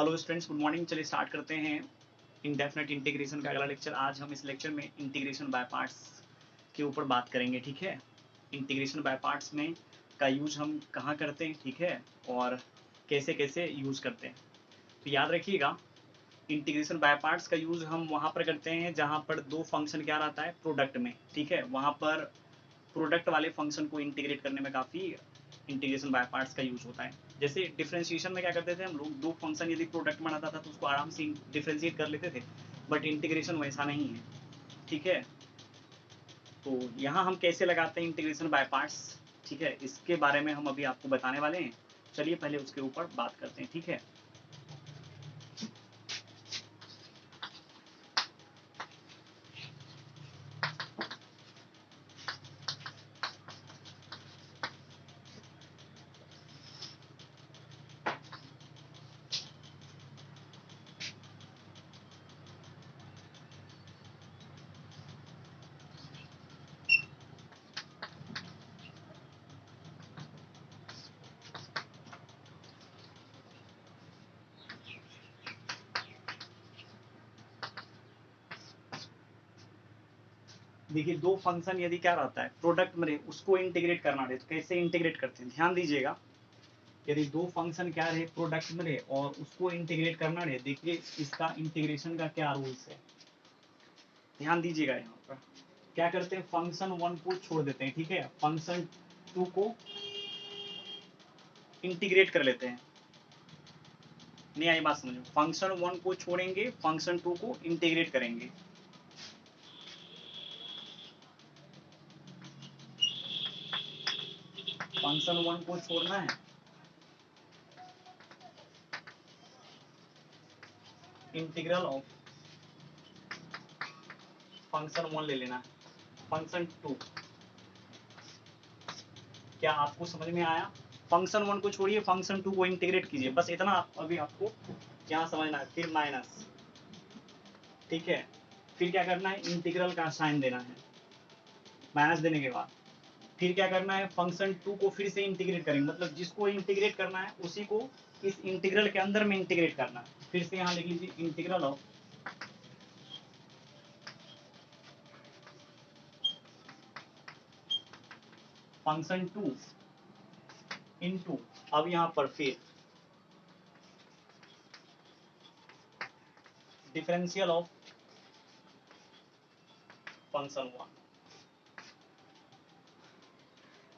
Hello students, good morning. चलिए start करते हैं इंडेफिनेट इंटीग्रेशन का अगला लेक्चर। आज हम इस लेक्चर में इंटीग्रेशन बाय पार्ट्स के ऊपर बात करेंगे, ठीक है। इंटीग्रेशन बाय पार्ट्स में का यूज हम कहाँ करते हैं, ठीक है, और कैसे कैसे यूज करते हैं। तो याद रखिएगा, इंटीग्रेशन बाय पार्ट्स का यूज हम वहाँ पर करते हैं जहाँ पर दो फंक्शन क्या रहता है, प्रोडक्ट में, ठीक है। वहाँ पर प्रोडक्ट वाले फंक्शन को इंटीग्रेट करने में काफ़ी इंटीग्रेशन बाय पार्ट्स का यूज होता है। जैसे डिफरेंशिएशन में क्या करते थे हम लोग, दो फंक्शन यदि प्रोडक्ट में आता था तो उसको आराम से डिफरेंशिएट कर लेते थे, बट इंटीग्रेशन वैसा नहीं है, ठीक है। तो यहाँ हम कैसे लगाते हैं इंटीग्रेशन बाय पार्ट्स, ठीक है, इसके बारे में हम अभी आपको बताने वाले हैं। चलिए पहले उसके ऊपर बात करते हैं, ठीक है। देखिए, दो फंक्शन यदि क्या रहता है, प्रोडक्ट में रहे, उसको इंटीग्रेट करना रहे तो कैसे इंटीग्रेट करते हैं, ध्यान दीजिएगा। यदि दो फंक्शन क्या रहे, प्रोडक्ट में रहे और उसको इंटीग्रेट करना रहे, देखिए इसका इंटीग्रेशन का क्या रूल्स है, ध्यान दीजिएगा। यहाँ पर क्या करते हैं, फंक्शन वन को छोड़ देते हैं, ठीक है, फंक्शन टू को इंटीग्रेट कर लेते हैं। नहीं आई बात समझो, फंक्शन वन को छोड़ेंगे, फंक्शन टू को इंटीग्रेट करेंगे। फंक्शन वन को छोड़ना है, इंटीग्रल ऑफ फंक्शन वन ले लेना है, फंक्शन टू। क्या आपको समझ में आया? फंक्शन वन को छोड़िए, फंक्शन टू को इंटीग्रेट कीजिए, बस इतना अभी आपको यहाँ समझना है। फिर माइनस, ठीक है, फिर क्या करना है, इंटीग्रल का साइन देना है। माइनस देने के बाद फिर क्या करना है, फंक्शन टू को फिर से इंटीग्रेट करेंगे, मतलब जिसको इंटीग्रेट करना है उसी को इस इंटीग्रल के अंदर में इंटीग्रेट करना है। फिर से यहाँ लिख लीजिए, integral of function two into, अब यहाँ पर फिर डिफरेंशियल ऑफ फंक्शन वन।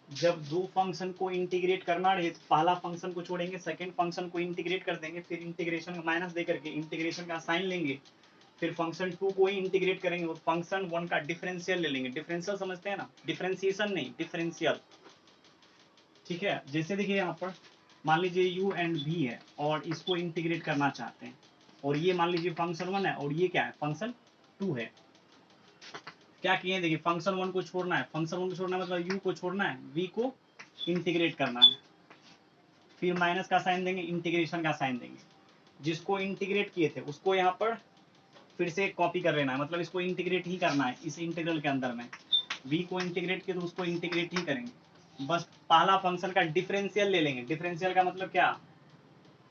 जब दो फंक्शन को इंटीग्रेट करना रहे तो पहला फंक्शन को छोड़ेंगे, सेकंड फंक्शन को इंटीग्रेट कर देंगे, फिर इंटीग्रेशन का माइनस दे करके इंटीग्रेशन का साइन लेंगे, फिर फंक्शन टू को ही इंटीग्रेट करेंगे और फंक्शन वन का डिफरेंशियल ले लेंगे। डिफरेंशियल समझते हैं ना, डिफरेंशिएशन नहीं, डिफरेंशियल, ठीक है। जैसे देखिए यहाँ पर मान लीजिए u एंड v है और इसको इंटीग्रेट करना चाहते हैं, और ये मान लीजिए फंक्शन वन है और ये क्या है, फंक्शन टू है। क्या किए, देखिए फंक्शन वन को छोड़ना है, फंक्शन वन को छोड़ना मतलब u को छोड़ना है, v को इंटीग्रेट करना है, फिर माइनस का साइन देंगे, इंटीग्रेशन का साइन देंगे। जिसको इंटीग्रेट किए थे उसको यहाँ पर फिर से कॉपी कर लेना है, मतलब इसको इंटीग्रेट ही करना है इस इंटीग्रल के अंदर में। v को इंटीग्रेट किए तो उसको इंटीग्रेट ही करेंगे, बस पहला फंक्शन का डिफरेंशियल ले लेंगे। डिफरेंशियल का मतलब क्या,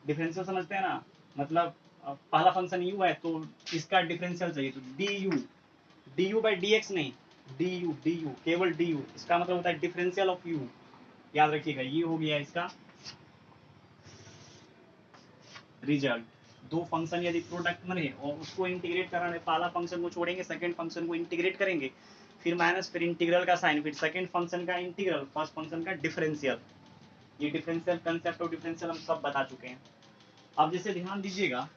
डिफरेंशियल समझते हैं ना, मतलब पहला फंक्शन u है तो इसका डिफरेंशियल चाहिए, तो du बाई डी एक्स नहीं, du केवल du, इसका मतलब होता है डिफरेंशियल ऑफ u। याद रखिएगा, ये हो गया इसका रिजल्ट। दो फंक्शन यदि प्रोडक्ट में रहे और उसको इंटीग्रेट कराने, पहला फंक्शन को छोड़ेंगे, सेकंड फंक्शन को इंटीग्रेट करेंगे, फिर माइनस, फिर इंटीग्रल का साइन, फिर सेकंड फंक्शन का इंटीग्रल, फर्स्ट फंक्शन का डिफरेंशियल। ये डिफरेंशियल कंसेप्ट और डिफरेंशियल हम सब बता चुके हैं। अब जैसे ध्यान दीजिएगा,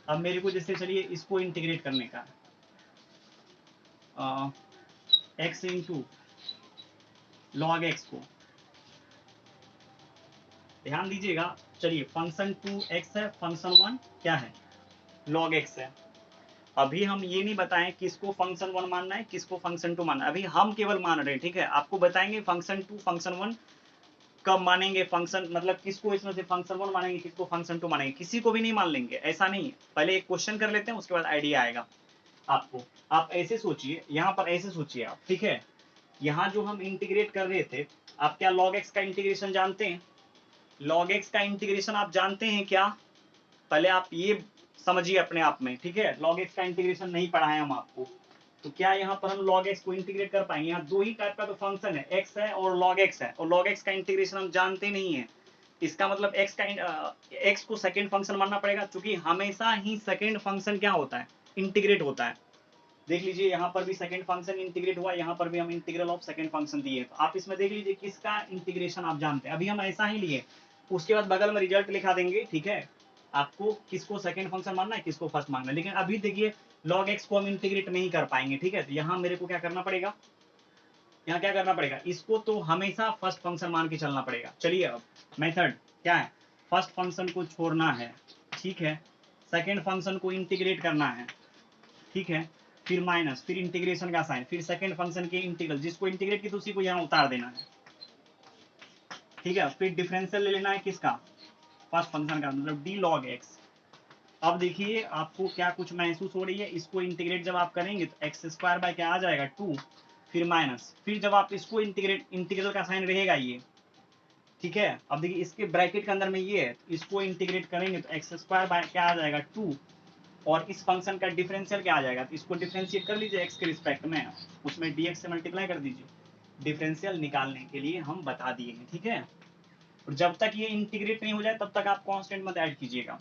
अब मेरे को जैसे चलिए इसको इंटीग्रेट करने का, एक्स इंटू लॉग एक्स को, ध्यान दीजिएगा। चलिए फंक्शन टू एक्स है, फंक्शन वन क्या है, लॉग एक्स है। अभी हम ये नहीं बताएं किसको फंक्शन वन मानना है, किसको फंक्शन टू मानना है, अभी हम केवल मान रहे हैं, ठीक है। आपको बताएंगे फंक्शन टू फंक्शन वन कब मानेंगे, फंक्शन मतलब किसको इसमें से फंक्शन वन मानेंगे, किसको फंक्शन टू मानेंगे, किसी को भी नहीं मान लेंगे, ऐसा नहीं है। पहले एक क्वेश्चन कर लेते हैं, उसके बाद आइडिया आएगा आपको। आप ऐसे सोचिए, यहाँ पर ऐसे सोचिए आप, ठीक है। यहाँ जो हम इंटीग्रेट कर रहे थे, आप क्या लॉग एक्स का इंटीग्रेशन जानते हैं? लॉग एक्स का इंटीग्रेशन आप जानते हैं क्या? पहले आप ये समझिए अपने आप में, ठीक है। log x का इंटीग्रेशन नहीं पढ़ाए हम आपको, तो क्या यहाँ पर हम log x को इंटीग्रेट कर पाएंगे? यहाँ दो ही टाइप का तो फंक्शन है, x है और log x है, और log x का इंटीग्रेशन हम जानते नहीं है। इसका मतलब x को सेकेंड फंक्शन मानना पड़ेगा, क्योंकि हमेशा ही सेकेंड फंक्शन क्या होता है, इंटीग्रेट होता है। देख लीजिए यहाँ पर भी सेकेंड फंक्शन इंटीग्रेट हुआ, यहाँ पर भी हम इंटीग्रल ऑफ सेकेंड फंक्शन दिए। तो आप इसमें देख लीजिए किसका इंटीग्रेशन आप जानते हैं, अभी हम ऐसा ही लिए, उसके बाद बगल में रिजल्ट लिखा देंगे, ठीक है। आपको किसको सेकेंड फंक्शन मानना है, किसको फर्स्ट मानना है। लेकिन अभी देखिए log x को हम इंटीग्रेट नहीं कर पाएंगे, ठीक है। तो यहाँ मेरे को क्या करना पड़ेगा, यहाँ क्या करना पड़ेगा, इसको तो हमेशा फर्स्ट फंक्शन मान के चलना पड़ेगा। चलिए अब मेथड क्या है, फर्स्ट फंक्शन को छोड़ना है, ठीक है, सेकेंड फंक्शन को इंटीग्रेट करना है, ठीक है, फिर माइनस, फिर इंटीग्रेशन का साइन, फिर सेकेंड फंक्शन के इंटीग्रल, जिसको इंटीग्रेट की तो उसी को यहाँ उतार देना है, ठीक है। फिर डिफरेंशियल ले लेना है किसका, फर्स्ट फंक्शन का, मतलब डी लॉग एक्स। अब देखिए आपको क्या कुछ महसूस हो रही है, इसको इंटीग्रेट जब आप करेंगे तो एक्स स्क्वायर बाय क्या आ जाएगा 2, फिर माइनस, फिर जब आप इसको इंटीग्रल का साइन रहेगा ये, ठीक है। अब देखिए इसके ब्रैकेट के अंदर में ये है, तो इसको इंटीग्रेट करेंगे तो एक्स स्क्वायर बाय क्या आ जाएगा 2, और इस फंक्शन का डिफरेंशियल क्या आ जाएगा, तो इसको डिफरेंशिएट कर लीजिए एक्स के रिस्पेक्ट में, उसमें dx से मल्टीप्लाई कर दीजिए। डिफरेंशियल निकालने के लिए हम बता दिए हैं, ठीक है। और जब तक ये इंटीग्रेट नहीं हो जाए तब तक आप कांस्टेंट मत ऐड कीजिएगा।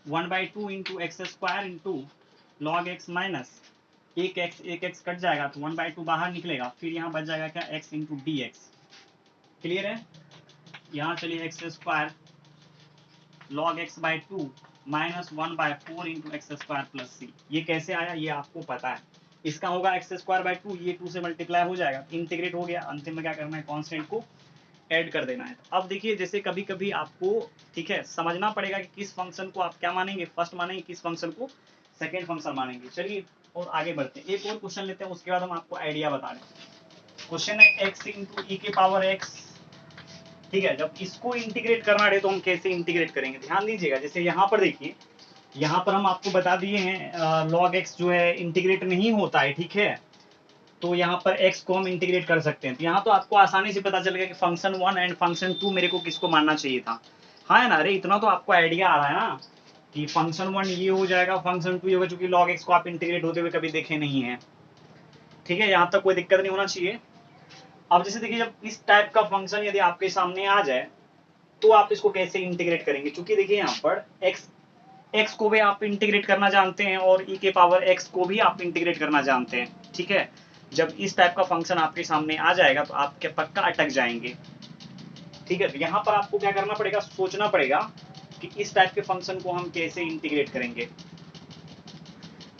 1/2 into x square into log x minus एक एक्स कट जाएगा तो 1/2 बाहर निकलेगा, फिर यहाँ बच जाएगा क्या, x into d x. Clear है। यहाँ चलिए x square log x by 2 minus 1/4 into x square plus c. ये कैसे आया ये आपको पता है, इसका होगा एक्स स्क्वायर बाई 2, ये 2 से मल्टीप्लाई हो जाएगा, इंटीग्रेट हो गया, अंतिम में क्या करना है, कांस्टेंट को ऐड कर देना है। अब देखिए जैसे कभी कभी आपको, ठीक है, समझना पड़ेगा कि किस फंक्शन को आप क्या मानेंगे, फर्स्ट मानेंगे, किस फंक्शन को सेकेंड फंक्शन मानेंगे। चलिए और आगे बढ़ते हैं, एक और क्वेश्चन लेते हैं, उसके बाद हम आपको आइडिया बता रहे हैं। क्वेश्चन है एक्स इंटू ई के पावर एक्स, ठीक है। जब इसको इंटीग्रेट करना है तो हम कैसे इंटीग्रेट करेंगे, ध्यान दीजिएगा। जैसे यहाँ पर देखिए, यहाँ पर हम आपको बता दिए हैं log x जो है इंटीग्रेट नहीं होता है, ठीक है। तो यहाँ पर x को हम इंटीग्रेट कर सकते हैं, तो यहाँ तो आपको आसानी से पता चल गया कि फंक्शन 1 एंड फंक्शन 2 मेरे को किसको मानना चाहिए था। हाँ है ना, अरे इतना तो आपको आइडिया आ रहा है ना कि फंक्शन 1 ये हो जाएगा, फंक्शन 2 ये होगा, चूंकि log x को आप इंटीग्रेट होते हुए कभी देखे नहीं है, ठीक है। यहाँ तक कोई दिक्कत नहीं होना चाहिए। अब जैसे देखिए जब इस टाइप का फंक्शन यदि आपके सामने आ जाए तो आप इसको कैसे इंटीग्रेट करेंगे, क्योंकि देखिए यहाँ पर x को भी आप इंटीग्रेट करना जानते हैं और e के पावर x को भी आप इंटीग्रेट करना जानते हैं, ठीक है। जब इस टाइप का फंक्शन आपके सामने आ जाएगा तो आप क्या पक्का अटक जाएंगे, ठीक है। तो यहाँ पर आपको क्या करना पड़ेगा, सोचना पड़ेगा कि इस टाइप के फंक्शन को हम कैसे इंटीग्रेट करेंगे।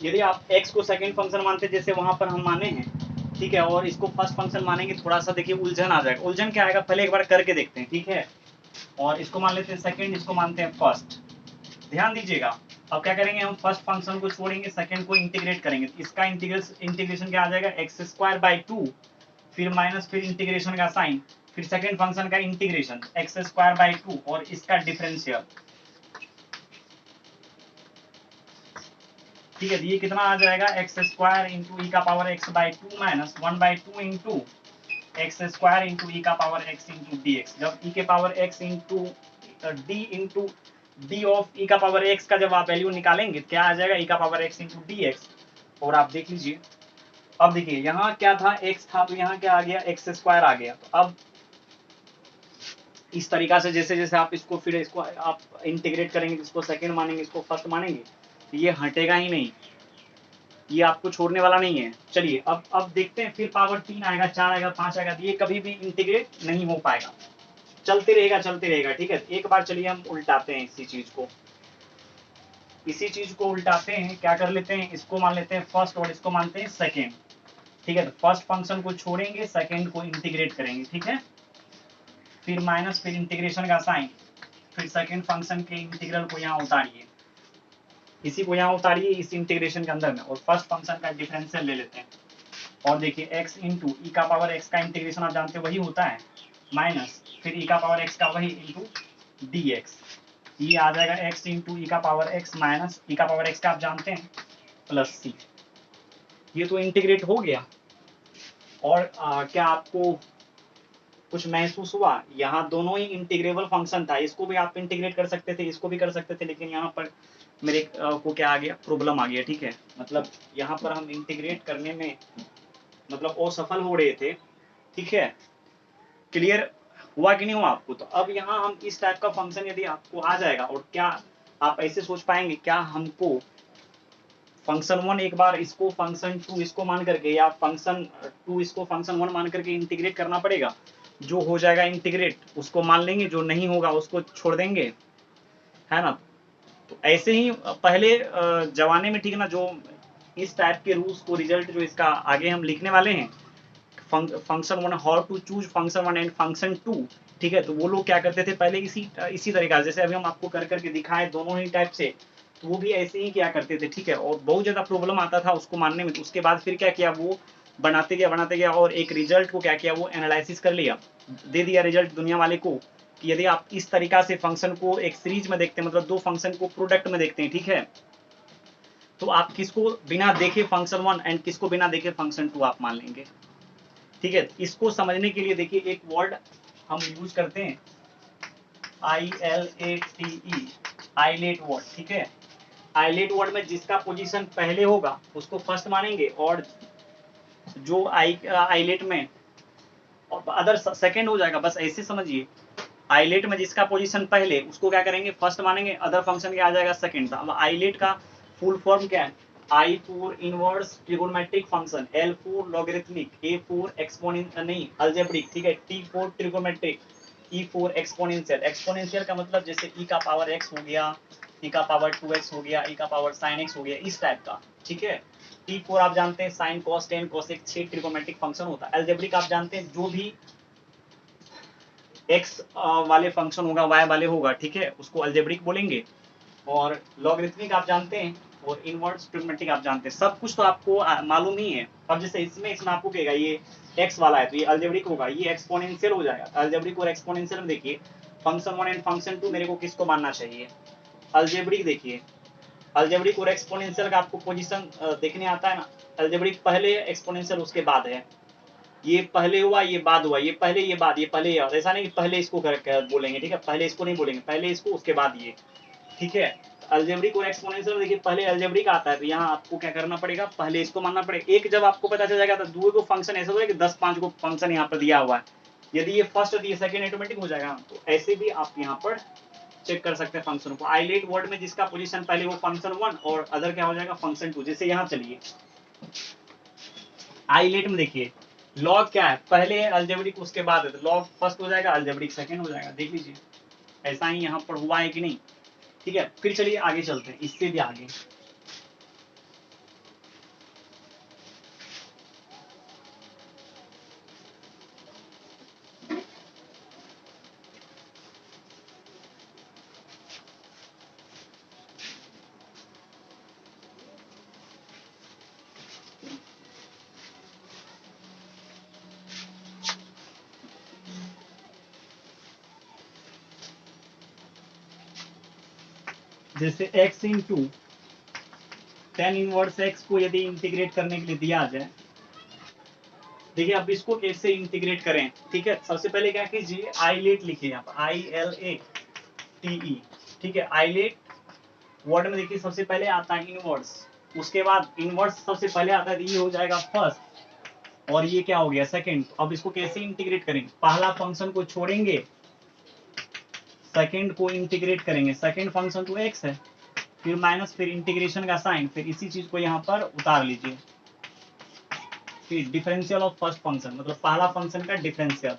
यदि आप x को सेकेंड फंक्शन मानते हैं जैसे वहां पर हम माने हैं, ठीक है, और इसको फर्स्ट फंक्शन मानेंगे, थोड़ा सा देखिए उलझन आ जाएगा। उलझन क्या आएगा पहले एक बार करके देखते हैं, ठीक है। और इसको मान लेते हैं सेकेंड, इसको मानते हैं फर्स्ट। ध्यान दीजिएगा, अब क्या करेंगे, हम फर्स्ट फंक्शन को छोड़ेंगे, सेकंड को इंटीग्रेट करेंगे। इसका इंटीग्रेशन क्या आ जाएगा, एक्स स्क्वायर बाई 2, फिर माइनस, फिर इंटीग्रेशन का साइन, फिर सेकंड फंक्शन का इंटीग्रेशन एक्स स्क्वायर बाई 2 और इसका डिफरेंशियल, ठीक है। ये कितना आ जाएगा, एक्स स्क्वायर इंटू ई का power x by 2 minus 1/2 into x square into ई का power x into d x. जब ई के power x into d into d of e का पावर एक्स का जब आप वैल्यू निकालेंगे क्या आ जाएगा, ई का power x into d x. और आप देख लीजिए, अब देखिए यहाँ क्या था, एक्स था, तो यहाँ क्या आ गया, एक्स स्क्वायर आ गया। तो अब इस तरीका से जैसे जैसे आप इसको फिर इसको आप इंटीग्रेट करेंगे, इसको सेकेंड मानेंगे, इसको फर्स्ट मानेंगे, तो ये हटेगा ही नहीं, ये आपको छोड़ने वाला नहीं है। चलिए अब देखते हैं, फिर पावर 3 आएगा, 4 आएगा, 5 आएगा, तो ये कभी भी इंटीग्रेट नहीं हो पाएगा, चलते रहेगा, ठीक है। एक बार चलिए हम उल्टाते हैं इसी चीज को उल्टाते हैं, क्या कर लेते हैं, इसको मान लेते हैं फर्स्ट और इसको मानते हैं सेकेंड, ठीक है। तो फर्स्ट फंक्शन को छोड़ेंगे, सेकेंड को इंटीग्रेट करेंगे, ठीक है। फिर माइनस, फिर इंटीग्रेशन का साइन, फिर सेकेंड फंक्शन के इंटीग्रल को यहाँ उतारिए, इसी को यहाँ उतारिए इस इंटीग्रेशन के अंदर में, और फर्स्ट फंक्शन का डिफरेंशियल ले लेते हैं। और देखिए x इंटू ई का पावर x का इंटीग्रेशन आप जानते हैं वही होता है, माइनस फिर ई का पावर x का वही इंटू डी एक्स। ये आ जाएगा x इंटू ई का पावर x माइनस ई का पावर x का आप जानते हैं प्लस सी। ये तो इंटीग्रेट हो गया। और क्या आपको कुछ महसूस हुआ? यहाँ दोनों ही इंटीग्रेबल फंक्शन था, इसको भी आप इंटीग्रेट कर सकते थे, इसको भी कर सकते थे, लेकिन यहाँ पर मेरे को क्या आ गया, प्रॉब्लम आ गया, ठीक है। मतलब यहाँ पर हम इंटीग्रेट करने में मतलब असफल हो रहे थे, ठीक है। क्लियर हुआ कि नहीं हुआ आपको? तो अब यहाँ हम इस टाइप का फंक्शन यदि आपको आ जाएगा, और क्या आप ऐसे सोच पाएंगे, क्या हमको फंक्शन 1 एक बार इसको फंक्शन 2 इसको मान करके, या फंक्शन 2 इसको फंक्शन 1 मान करके इंटीग्रेट करना पड़ेगा? जो हो जाएगा इंटीग्रेट उसको मान लेंगे, जो नहीं होगा उसको छोड़ देंगे, है ना। तो ऐसे ही पहले जमाने में, ठीक है ना, जो इस टाइप के रूल्स को, रिजल्ट जो इसका आगे हम लिखने वाले हैं, function 1, how to choose function 1 and function 2, ठीक है। तो वो लोग क्या करते थे पहले, इसी तरीका, जैसे अभी हम आपको कर करके दिखाए दोनों ही टाइप से, तो वो भी ऐसे ही क्या करते थे, ठीक है। और बहुत ज्यादा प्रॉब्लम आता था उसको मानने में। तो उसके बाद फिर क्या किया, वो बनाते गया और एक रिजल्ट को क्या किया, वो एनालिसिस कर लिया, दे दिया रिजल्ट दुनिया वाले को, कि यदि आप इस तरीका से फंक्शन को एक सीरीज में देखते हैं, मतलब दो फंक्शन को प्रोडक्ट में देखते हैं, ठीक है, तो आप किसको बिना देखे फंक्शन 1 एंड किसको बिना देखे फंक्शन 2 आप मान लेंगे, ठीक है। इसको समझने के लिए देखिए एक वर्ड हम यूज करते हैं, ILATE, आइलेट वर्ड, ठीक है। आइलेट वर्ड में जिसका पोजीशन पहले होगा उसको फर्स्ट मानेंगे, और जो आइलेट में अदर सेकंड हो जाएगा, बस ऐसे समझिए। आइलेट में जिसका पोजीशन पहले उसको क्या करेंगे, फर्स्ट मानेंगे, अदर फंक्शन क्या आ जाएगा, सेकंड। अब आइलेट का फुल फॉर्म क्या है, I for inverse trigonometric function, L for logarithmic, A for exponential नहीं अलजेब्रिक, ठीक है, T for trigonometric, E for exponential. Exponential का मतलब जैसे e का पावर x हो गया, e का पावर 2x हो गया, e का पावर sin x हो गया, इस टाइप का, ठीक है। T फॉर आप जानते हैं sin cos tan cosec 6 trigonometric function होता है। अलजेब्रिक आप जानते हैं जो भी x वाले फंक्शन होगा y वाले होगा, ठीक है, उसको अलजेब्रिक बोलेंगे। और लॉगरिथमिक आप जानते हैं, और इनवर्स ट्रिग्नोमेट्रिक आप जानते हैं। सब कुछ तो आपको मालूम ही है। अब जैसे इसमें आपको कहेगा ये x वाला है तो ये अलजेब्रिक होगा, ये एक्सपोनेंशियल हो जाएगा। अलजेब्रिक और एक्सपोनेंशियल में देखिए फंक्शन 1 एंड फंक्शन 2 मेरे को किसको मानना चाहिए, अलजेब्रिक। देखिए अलजेब्रिक और एक्सपोनेंशियल का आपको पोजीशन देखने आता है ना, अलजेब्रिक पहले, एक्सपोनेंशियल उसके बाद है। ये पहले हुआ, ये बाद हुआ, ये पहले, ये बाद, ये पहले, ये ऐसा नहीं कि पहले इसको बोलेंगे, ठीक है, पहले इसको नहीं बोलेंगे, पहले इसको उसके बाद ये, ठीक है। अलजेब्रिक और एक्सपोनेंशियल देखिए पहले अलजेब्रिक आता है, तो यहाँ आपको क्या करना पड़ेगा, पहले इसको मानना पड़ेगा। एक जब आपको पता चल जाएगा तो दो को फंक्शन ऐसा होगा कि 10-5 को फंक्शन यहाँ पर दिया हुआ है, यदि ये फर्स्ट है तो ये सेकंड ऑटोमेटिक हो जाएगा। तो ऐसे भी आप यहाँ पर चेक कर सकते हैं फंक्शन को। आइलेट वर्ड में जिसका पोजीशन पहले वो फंक्शन 1 और अदर क्या हो जाएगा, फंक्शन 2। जैसे यहाँ चलिए आइलेट में देखिए लॉग क्या है, पहले अलजेब्रिक उसके बाद है, तो लॉग फर्स्ट हो जाएगा, अलजेब्रिक सेकंड हो जाएगा। देख लीजिए ऐसा ही यहाँ पर हुआ है कि नहीं, ठीक है। फिर चलिए आगे चलते हैं, इससे भी आगे। जैसे x into tan inverse x को यदि इंटीग्रेट करने के लिए दिया जाए, देखिए अब इसको कैसे इंटीग्रेट करें, ठीक है। सबसे पहले क्या कीजिए, आइलेट लिखिए यहाँ पर, ILATE, ठीक है। आइलेट वर्ड में देखिए सबसे पहले आता है इनवर्स, उसके बाद इनवर्स सबसे पहले आता है, तो ये हो जाएगा फर्स्ट, और ये क्या हो गया, सेकंड। अब इसको कैसे इंटीग्रेट करेंगे, पहला फंक्शन को छोड़ेंगे, सेकंड को इंटीग्रेट करेंगे। सेकंड फंक्शन तो x है, फिर माइनस, फिर इंटीग्रेशन का साइन, फिर इसी चीज को यहाँ पर उतार लीजिए। फिर डिफरेंशियल ऑफ फर्स्ट फंक्शन, मतलब पहला फंक्शन का डिफरेंशियल,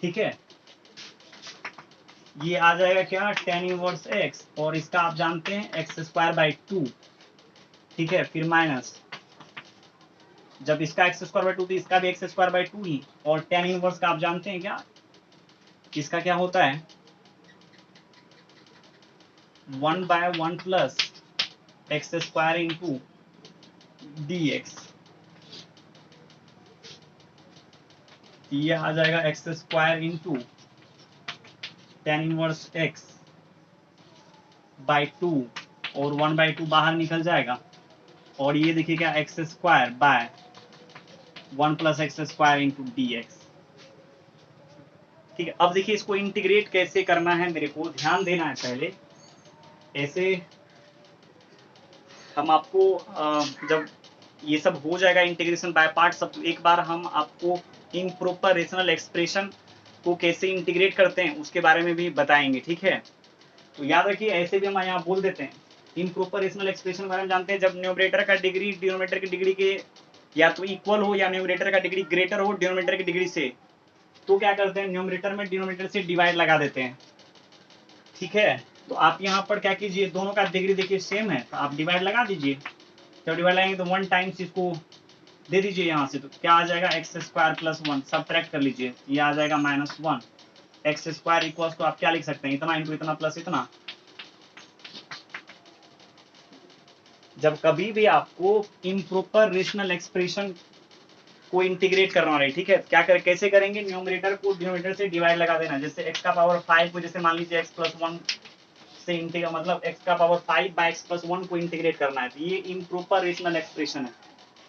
ठीक है। ये आ जाएगा क्या, टेन इनवर्स x, और इसका आप जानते हैं x²/2, ठीक है। फिर माइनस, जब इसका x²/2 तो इसका भी x²/2 ही, और टेन इनवर्स का आप जानते हैं क्या, इसका क्या होता है, 1/1 प्लस x² इंटू dx, ये आ जाएगा x² into tan inverse x/2, और 1/2 बाहर निकल जाएगा, और ये देखिए क्या, x² bye 1 plus x² into dx, ठीक है, अब देखिए इसको इंटीग्रेट कैसे करना है, मेरे को ध्यान देना है पहले। ऐसे हम आपको जब ये सब हो जाएगा इंटीग्रेशन बाय पार्ट, सब एक बार हम आपको इम्प्रॉपर रेशनल एक्सप्रेशन को कैसे इंटीग्रेट करते हैं उसके बारे में भी बताएंगे, ठीक है। तो याद रखिए, ऐसे भी हम यहाँ बोल देते हैं इम्प्रॉपर रेशनल एक्सप्रेशन के बारे में जानते हैं, जब न्यूमरेटर का डिग्री डिनोमिनेटर की डिग्री के या तो इक्वल हो या न्यूमरेटर का डिग्री ग्रेटर हो डिनोमिनेटर की डिग्री से, तो क्या करते हैं न्यूमरेटर में डिनोमिनेटर से डिवाइड लगा देते हैं, ठीक है। तो आप यहाँ पर क्या कीजिए, दोनों का डिग्री देखिए सेम है तो आप डिवाइड लगा दीजिए। जब डिवाइड लगाएंगे तो 1 टाइम्स इसको दे दीजिए यहाँ से, तो क्या आ जाएगा एक्स स्क्वायर प्लस 1, सब्ट्रैक्ट कर लीजिए, ये आ जाएगा -1। एक्स स्क्वायर इक्वल्स तो आप क्या लिख सकते हैं, इतना इंटू इतना प्लस इतना। जब कभी भी आपको इम्प्रॉपर रेशनल एक्सप्रेशन को इंटीग्रेट करना है, ठीक है, क्या कर कैसे करेंगे, न्यूमरेटर को डिनोमिनेटर से डिवाइड लगा देना। जैसे x का पावर 5 को जैसे मान लीजिए x प्लस 1 से इंटीग्रेट, मतलब x का पावर 5 बाय x प्लस 1 को इंटीग्रेट करना है, तो ये इम्प्रॉपर रेशनल एक्सप्रेशन है।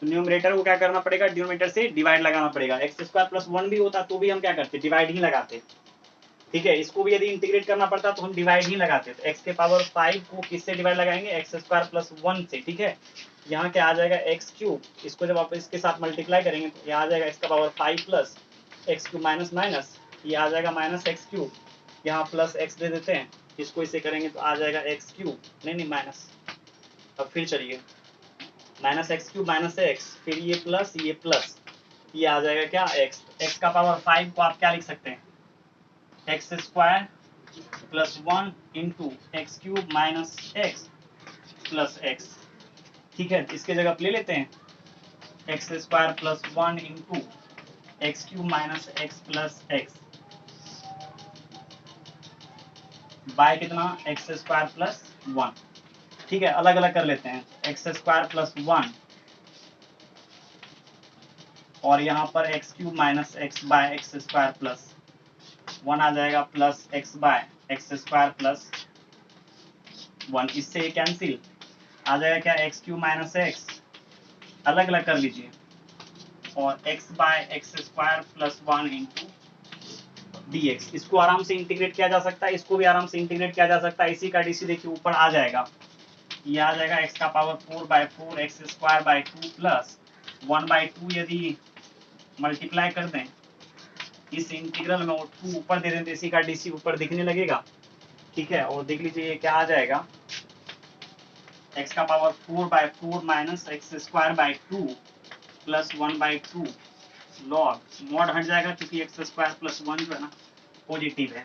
तो न्यूमरेटर को क्या करना पड़ेगा, डिनोमिनेटर से डिवाइड लगाना पड़ेगा। एक्स स्क्वायर प्लस 1 भी होता तो भी हम क्या करते, डिवाइड ही लगाते, ठीक है। इसको भी यदि इंटीग्रेट करना पड़ता तो हम डिवाइड ही लगाते। तो एक्स के पावर 5 को किससे डिवाइड लगाएंगे, एक्स स्क्वायर प्लस 1 से, ठीक है। यहाँ क्या आ जाएगा एक्स क्यूब, इसको जब आप इसके साथ मल्टीप्लाई करेंगे तो यहाँ आ जाएगा एक्स का power 5 plus x cube minus minus, ये आ जाएगा माइनस एक्स क्यूब, यहाँ प्लस एक्स दे देते हैं, इसको इसे करेंगे तो आ जाएगा एक्स क्यूब, नहीं माइनस। अब फिर चलिए minus x cube minus x, फिर ये प्लस ये आ जाएगा क्या एक्स। एक्स का पावर 5 को आप क्या लिख सकते हैं, X square plus 1 into X cube minus X plus X, ठीक है। इसके जगह ले लेते हैं X square plus 1 into X cube minus X plus X by कितना, एक्स स्क्वायर प्लस 1, ठीक है। अलग अलग कर लेते हैं, एक्स स्क्वायर प्लस 1 और यहाँ पर X cube minus X by X square plus 1 आ जाएगा, plus X by X square plus 1, इससे कैंसिल आ जाएगा क्या, एक्स क्यूब माइनस एक्स, अलग अलग कर लीजिए, और x by X square plus 1 into dx। इसको आराम से इंटीग्रेट किया जा सकता है, इसको भी आराम से इंटीग्रेट किया जा सकता है। इसी का डीसी देखिए ऊपर आ जाएगा, ये आ जाएगा x का power 4 by 4 X square by 2 plus 1 by 2, यदि मल्टीप्लाई कर दें इस इंटीग्रल में और 2 ऊपर दे दें तो इसी का डीसी ऊपर दिखने लगेगा, ठीक है। और देख लीजिए ये क्या आ जाएगा, x का power 4 by 4 minus X square by 2 plus 1 by 2 log, mod हट जाएगा क्योंकि एक्स स्क्वायर प्लस 1 जो है ना पॉजिटिव है।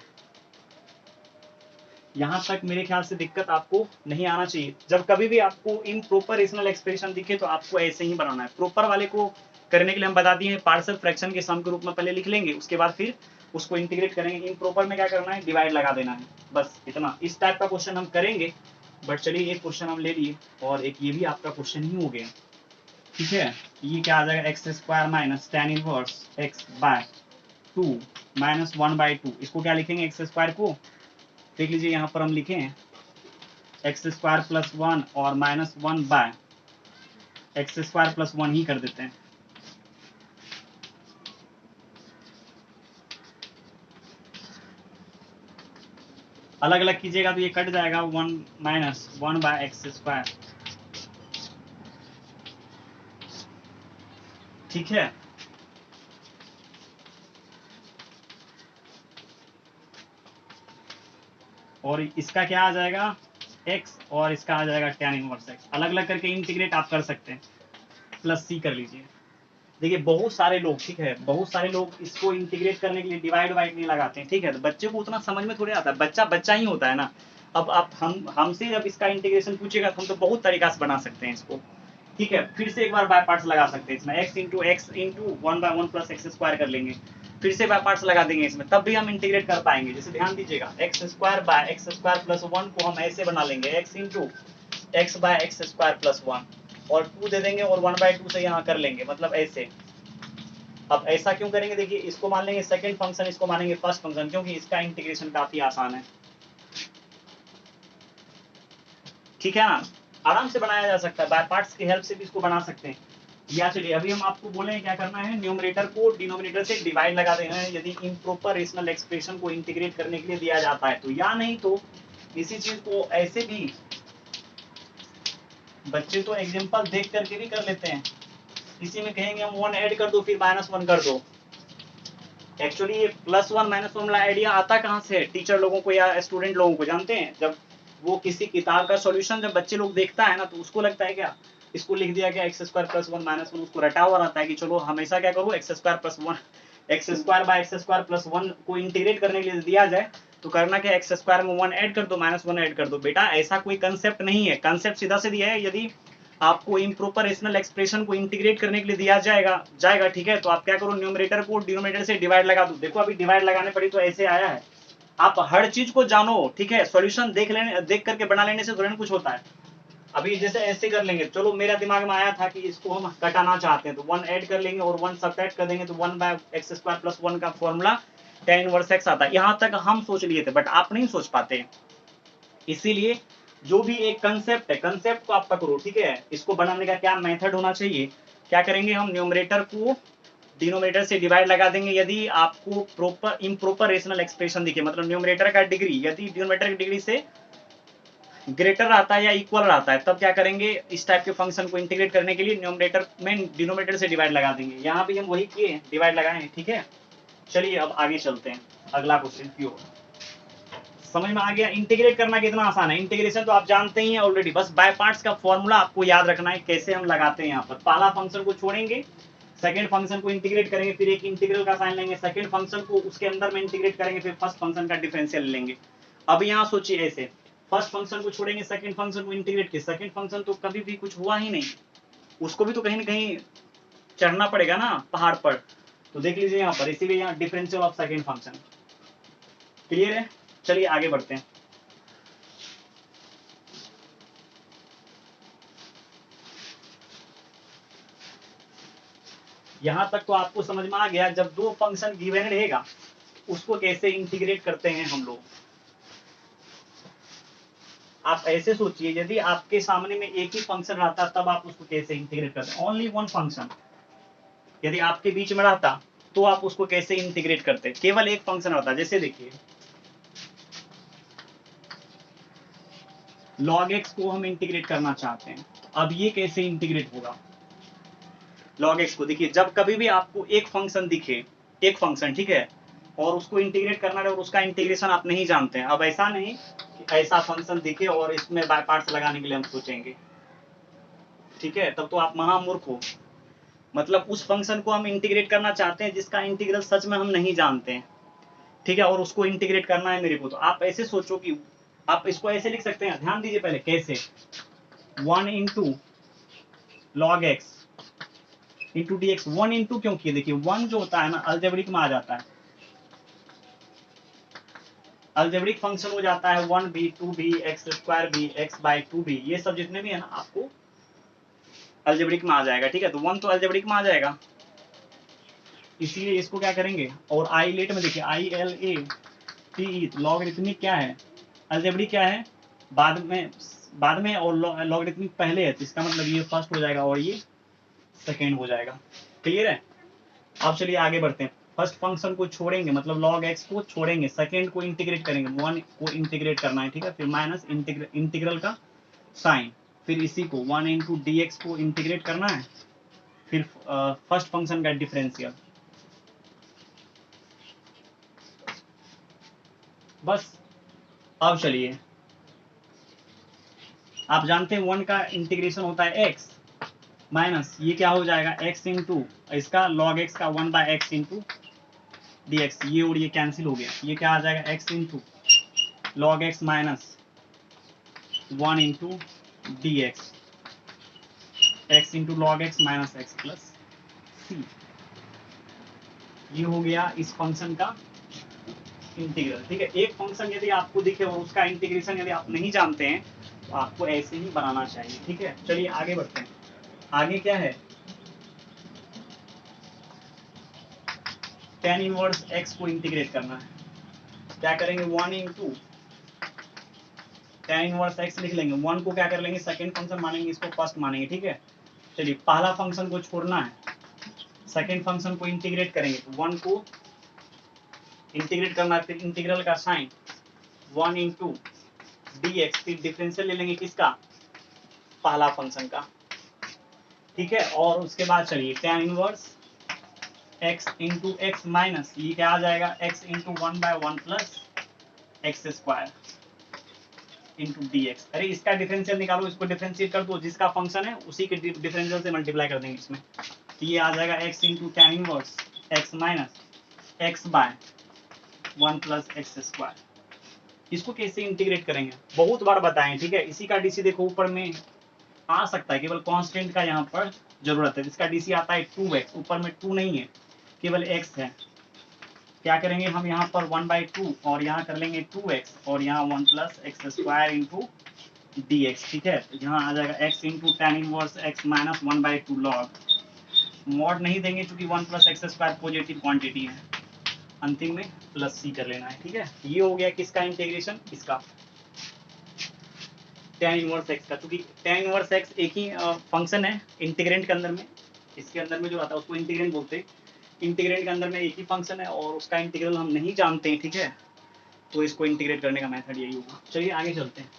यहाँ तक मेरे ख्याल से दिक्कत आपको नहीं आना चाहिए। जब कभी भी आपको इम्प्रॉपर रेशनल एक्सप्रेशन दिखे तो आपको ऐसे ही बनाना है। प्रॉपर वाले को करने के लिए हम बता दिए हैं, पार्शियल फ्रैक्शन के सम के रूप में पहले लिख लेंगे, उसके बाद फिर उसको इंटीग्रेट करेंगे। इम्प्रॉपर में क्या करना है, डिवाइड लगा देना है, बस इतना। इस टाइप का क्वेश्चन हम करेंगे, बट चलिए एक क्वेश्चन हम ले लिए और एक ये भी आपका क्वेश्चन ही हो गया, ठीक है। ये क्या आ जाएगा, X square minus tan inverse X by 2 minus 1 by 2, इसको क्या लिखेंगे एक्स स्क्वायर को, देख लीजिए यहाँ पर हम लिखे हैं एक्स स्क्वायर प्लस 1 और minus 1 by X square plus 1 ही कर देते हैं। अलग अलग कीजिएगा तो ये कट जाएगा, 1 माइनस 1 बाय एक्स स्क्वायर, ठीक है। और इसका क्या आ जाएगा x और इसका आ जाएगा tan इनवर्स x, अलग अलग करके इंटीग्रेट आप कर सकते हैं, प्लस c कर लीजिए। देखिए बहुत सारे लोग, ठीक है, बहुत सारे लोग इसको इंटीग्रेट करने के लिए डिवाइड वाइड नहीं लगाते हैं, ठीक है। तो बच्चे को उतना समझ में थोड़ी आता है, बच्चा बच्चा ही होता है ना। अब आप हमसे जब इसका इंटीग्रेशन पूछेगा तो हम तो बहुत तरीका से बना सकते हैं इसको, ठीक है। फिर से एक बार बाय पार्ट्स लगा सकते हैं इसमें, x into 1 by 1 plus X square कर लेंगे, फिर से बाय पार्ट्स लगा देंगे इसमें, तब भी हम इंटीग्रेट कर पाएंगे। जैसे ध्यान दीजिएगा, X square by X square plus 1 को हम ऐसे बना लेंगे, x into X by X square plus 1 और 2 दे देंगे और 1 बाय 2 से यहाँ कर लेंगे, मतलब ऐसे। अब ऐसा क्यों करेंगे, देखिए इसको मान लेंगे सेकंड फंक्शन, इसको मानेंगे फर्स्ट फंक्शन, क्योंकि इसका इंटीग्रेशन काफी आसान है, ठीक है ना। आराम से बनाया जा सकता है, बाय पार्ट्स की हेल्प से भी इसको बना सकते हैं। या चलिए अभी हम आपको बोले हैं क्या करना है, न्यूमरेटर को डिनोमिनेटर से डिवाइड लगा देना है यदि इम्प्रॉपर रेशनल एक्सप्रेशन को इंटीग्रेट करने के लिए दिया जाता है तो, या नहीं तो इसी चीज को ऐसे भी बच्चे तो एग्जांपल देख करके भी कर लेते हैं, इसी में कहेंगे हम 1 ऐड कर दो फिर -1 कर दो। एक्चुअली ये +1 -1 वाला आइडिया आता कहाँ से है, टीचर लोगों को या स्टूडेंट लोगों को, जानते हैं जब वो किसी किताब का सॉल्यूशन जब बच्चे लोग देखता है ना तो उसको लगता है क्या इसको लिख दिया गया x² + 1 - 1, उसको रटा हुआ रहता है कि चलो हमेशा क्या करूँ x² + 1 x² / x² + 1 को इंटीग्रेट करने के लिए दिया जाए तो करना क्या x² में 1 ऐड कर दो -1 ऐड कर दो। बेटा ऐसा कोई कंसेप्ट नहीं है, कंसेप्ट सीधा से दिया है यदि आपको इम्प्रॉपर रेशनल एक्सप्रेशन को इंटीग्रेट करने के लिए दिया जाएगा ठीक है, तो आप क्या करो न्यूमरेटर को डिनोमिनेटर से डिवाइड लगा दो। देखो अभी डिवाइड लगाने पड़ी तो ऐसे आया है, आप हर चीज को जानो ठीक है, सॉल्यूशन देख करके बना लेने से थोड़ा कुछ होता है। अभी जैसे ऐसे कर लेंगे, चलो मेरा दिमाग में आया था कि इसको हम कटाना चाहते हैं तो 1 ऐड कर लेंगे और 1 सब्ट्रैक्ट कर देंगे तो 1/x² + 1 का फॉर्मूला tan इनवर्स x आता है। यहां तक हम सोच लिए थे बट आप नहीं सोच पाते, इसीलिए जो भी एक कंसेप्ट है कंसेप्ट को आप पकड़ो ठीक है। इसको बनाने का क्या मेथड होना चाहिए, क्या करेंगे हम न्यूमरेटर को डिनोमिनेटर से डिवाइड लगा देंगे यदि आपको इम्प्रॉपर रेशनल एक्सप्रेशन दिखे, मतलब न्यूमरेटर का डिग्री यदि डिनोमिनेटर की डिग्री से ग्रेटर आता है या इक्वल आता है तब क्या करेंगे इस टाइप के फंक्शन को इंटीग्रेट करने के लिए न्यूमरेटर में डिनोमिनेटर से डिवाइड लगा देंगे। यहाँ भी हम वही किए, डिवाइड लगाए हैं ठीक है। चलिए अब आगे चलते हैं, अगला क्वेश्चन की ओर। समझ में आ गया इंटीग्रेट करना कितना आसान है, इंटीग्रेशन तो आप जानते ही हैं ऑलरेडी, बस बाय पार्ट्स का फॉर्मूला आपको याद रखना है कैसे हम लगाते हैं। यहाँ पर पहला फंक्शन को छोड़ेंगे, सेकंड फंक्शन को इंटीग्रेट करेंगे, फिर एक इंटीग्रल का साइन लेंगे, सेकंड फंक्शन को उसके अंदर में इंटीग्रेट करेंगे, फिर फर्स्ट फंक्शन का डिफरेंशियल लेंगे। अब यहाँ सोचिए ऐसे, फर्स्ट फंक्शन को छोड़ेंगे, सेकंड फंक्शन को इंटीग्रेट किए, सेकंड फंक्शन तो कभी भी कुछ हुआ ही नहीं, उसको भी तो कहीं ना कहीं चढ़ना पड़ेगा ना पहाड़ पर, तो देख लीजिए यहाँ पर, इसीलिए यहाँ differential of second function. Clear है, चलिए आगे बढ़ते हैं। यहां तक तो आपको समझ में आ गया, जब दो फंक्शन गिवन रहेगा उसको कैसे इंटीग्रेट करते हैं हम लोग। आप ऐसे सोचिए यदि आपके सामने में एक ही फंक्शन रहता तब आप उसको कैसे इंटीग्रेट करते, ओनली वन फंक्शन यदि आपके बीच में रहता तो आप उसको कैसे इंटीग्रेट करते, केवल एक फंक्शन रहता। जैसे देखिए log x को हम इंटीग्रेट करना चाहते हैं, अब ये कैसे इंटीग्रेट होगा log x को। देखिए जब कभी भी आपको एक फंक्शन दिखे, एक फंक्शन ठीक है, और उसको इंटीग्रेट करना है और उसका इंटीग्रेशन आप नहीं जानते हैं, अब ऐसा नहीं कि ऐसा फंक्शन दिखे और इसमें बाय पार्ट्स लगाने के लिए हम सोचेंगे, ठीक है, तब तो आप महामूर्ख हो। मतलब उस फंक्शन को हम इंटीग्रेट करना चाहते हैं जिसका इंटीग्रल सच में हम नहीं जानते हैं, ठीक है, और उसको इंटीग्रेट करना है मेरे को, तो आप ऐसे सोचो कि आप इसको ऐसे लिख सकते हैं, ध्यान दीजिए पहले कैसे, 1 × log x into dx, 1 into क्यों किए, देखिए 1 जो होता है ना अलजेब्रिक में आ जाता है, अलजेब्रिक फंक्शन हो जाता है 1b 2b x² x/2b, ये सब जितने भी है ना आपको अलजेब्रिक में आ जाएगा, ठीक है, तो 1 तो अलजेब्रिक में आ जाएगा, इसलिए इसको क्या करेंगे, और आइलेट में देखिए ILATE लॉगरिथमिक क्या है, अलजेब्रिक क्या है बाद में और लॉगरिथमिक पहले है, तो इसका मतलब ये फर्स्ट हो जाएगा और ये सेकेंड हो जाएगा। क्लियर है, अब चलिए आगे बढ़ते हैं। फर्स्ट फंक्शन को छोड़ेंगे मतलब log x को छोड़ेंगे, सेकेंड को इंटीग्रेट करेंगे, 1 को इंटीग्रेट करना है ठीक है, फिर माइनस इंटीग्रल का साइन, फिर इसी को 1 × dx को इंटीग्रेट करना है, फिर फर्स्ट फंक्शन का डिफरेंशियल, बस। अब चलिए आप जानते हैं 1 का इंटीग्रेशन होता है x माइनस ये क्या हो जाएगा x इंटू इसका log x का 1/x इंटू dx, ये और ये कैंसिल हो गया, ये क्या आ जाएगा x into log x minus 1 into dx, x into log x minus x plus c, ये हो गया इस फंक्शन का इंटीग्रल, ठीक है। एक फंक्शन यदि आपको दिखे और उसका इंटीग्रेशन यदि आप नहीं जानते हैं तो आपको ऐसे ही बनाना चाहिए, ठीक है। चलिए आगे बढ़ते हैं, आगे क्या है, tan इनवर्स x को इंटीग्रेट करना है, क्या करेंगे 1 × tan इनवर्स x लिख लेंगे, 1 को क्या कर लेंगे सेकंड फंक्शन मानेंगे, इसको फर्स्ट मानेंगे, ठीक है, चलिए पहला फंक्शन को छोड़ना है, सेकेंड फंक्शन को इंटीग्रेट करेंगे तो 1 को इंटीग्रेट करना है, फिर इंटीग्रल का साइन 1 इंटू डी एक्स, फिर डिफरेंशियल ले लेंगे किसका, पहला फंक्शन का, ठीक है। और उसके बाद चलिए tan inverse x into x minus ये क्या आ जाएगा x into 1/1 plus X square into d x. अरे इसका डिफरेंशियल निकालो, इसको डिफरेंशिएट कर दो, जिसका फंक्शन है उसी के डिफरेंशियल से मल्टीप्लाई कर देंगे इसमें, तो ये आ जाएगा x into tan inverse x minus x/1 plus X square. इसको कैसे इंटीग्रेट करेंगे बहुत बार बताएं, ठीक है। इसी का डीसी देखो ऊपर में आ सकता है, केवल कांस्टेंट का यहाँ पर जरूरत है। इसका डीसी आता है 2x, ऊपर में 2 नहीं है, केवल x है। क्या करेंगे हम यहाँ पर 1/2 और यहाँ कर लेंगे 2x और यहाँ 1 plus X square into d x, ठीक है। तो यहाँ आ जाएगा x into tan inverse x minus 1/2 log, mod नहीं देंगे क्योंकि 1 plus X square positive quantity है, अंतिम में प्लस c कर लेना है, ठीक है। ये हो गया किसका इंटीग्रेशन, इसका tan इनवर्स x का, क्योंकि tan इनवर्स x एक ही फंक्शन है इंटीग्रेंट के अंदर में, इसके अंदर में जो आता है उसको इंटीग्रेंट बोलते हैं। इंटीग्रेंट के अंदर में एक ही फंक्शन है और उसका इंटीग्रल हम नहीं जानते हैं, ठीक है। तो इसको इंटीग्रेट करने का मेथड यही होगा। चलिए आगे चलते हैं।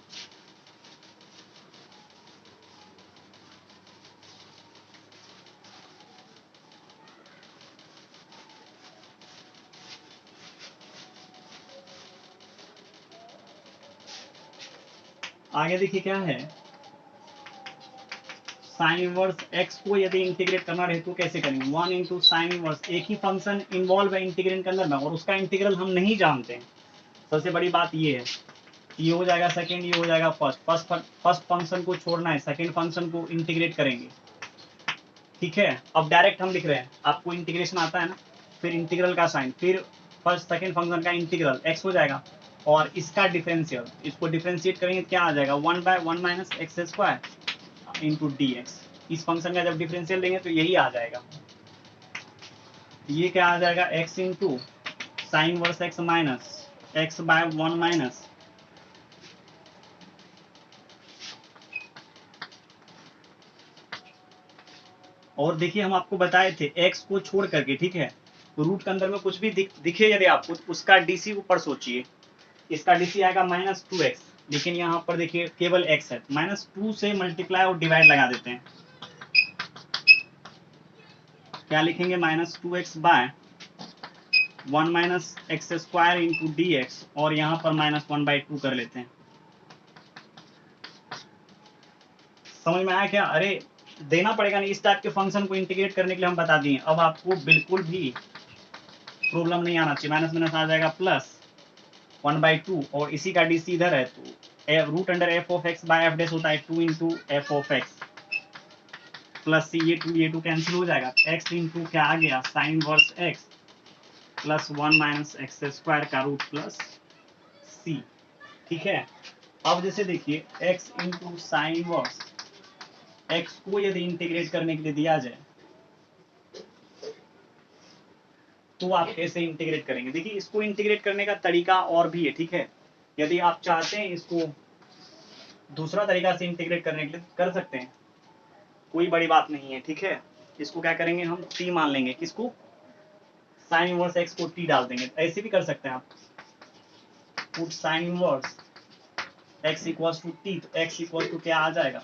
आगे देखिए क्या है, साइन इनवर्स x को यदि इंटीग्रेट करना रहे तो कैसे करेंगे, 1 इंटू साइन इनवर्स, एक ही फंक्शन इन्वॉल्व है इंटीग्रेंट के अंदर में और उसका इंटीग्रल हम नहीं जानते हैं। सबसे बड़ी बात ये है, ये हो जाएगा सेकेंड, ये हो जाएगा फर्स्ट फंक्शन को छोड़ना है, सेकेंड फंक्शन को इंटीग्रेट करेंगे, ठीक है। अब डायरेक्ट हम लिख रहे हैं, आपको इंटीग्रेशन आता है ना, फिर इंटीग्रल का साइन, फिर फर्स्ट सेकेंड फंक्शन का इंटीग्रल x हो जाएगा और इसका डिफरेंशियल, इसको डिफरेंशिएट करेंगे क्या आ जाएगा 1/1 minus X square into d x. इस फंक्शन का जब डिफरेंशियल लेंगे तो यही आ जाएगा, ये क्या आ जाएगा x into sine inverse X minus x/1 minus और देखिए हम आपको बताए थे x को छोड़ करके, ठीक है, रूट के अंदर में कुछ भी दिखे यदि आपको, उसका डीसी ऊपर सोचिए, इसका डीसी आएगा -2x, लेकिन यहाँ पर देखिए केवल x है, -2 से मल्टीप्लाई और डिवाइड लगा देते हैं, क्या लिखेंगे -2x/1 minus X square into d x और यहाँ पर -1/2 कर लेते हैं। समझ में आया क्या? अरे देना पड़ेगा नहीं, इस टाइप के फंक्शन को इंटीग्रेट करने के लिए हम बता दिए। अब आपको बिल्कुल भी प्रॉब्लम नहीं आना चाहिए, माइनस माइनस आ जाएगा प्लस 1/2 और इसी का डीसी इधर है तो root under f of x by f dash होता है 2 into f of x plus c, ये टू कैंसिल हो जाएगा, एक्स इंटू क्या आ गया sine inverse X plus 1 minus X square का रूट प्लस सी, ठीक है। अब जैसे देखिए x into sine inverse x को यदि इंटीग्रेट करने के लिए दिया जाए तो आप कैसे इंटीग्रेट करेंगे, देखिए इसको इंटीग्रेट करने का तरीका और भी है, ठीक है। यदि आप चाहते हैं इसको दूसरा तरीका से इंटीग्रेट करने के लिए कर सकते हैं, कोई बड़ी बात नहीं है, ठीक है। इसको क्या करेंगे हम t मान लेंगे, किसको, साइन इनवर्स x को t डाल देंगे, ऐसे भी कर सकते हैं आप, put sine inverse x equals to t, तो x इक्वल टू क्या आ जाएगा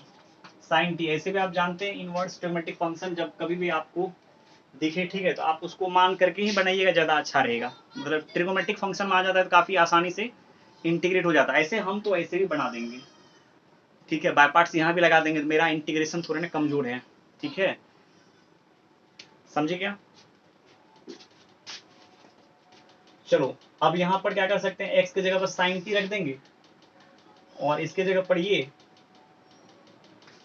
साइन t। ऐसे भी आप जानते हैं इनवर्स ट्रिग्नोमेट्रिक फंक्शन जब कभी भी आपको दिखे, ठीक है, तो आप उसको मान करके ही बनाइएगा, ज्यादा अच्छा रहेगा। मतलब ट्रिग्नोमेट्रिक फंक्शन में आ जाता है तो काफी आसानी से इंटीग्रेट हो जाता है। ऐसे हम तो ऐसे भी बना देंगे, ठीक है, बाय पार्ट्स यहाँ भी लगा देंगे, तो मेरा इंटीग्रेशन थोड़े ना कमजोर है, ठीक है, समझे क्या। चलो अब यहाँ पर क्या कर सकते हैं, x की जगह पर साइन t रख देंगे और इसके जगह पर ये,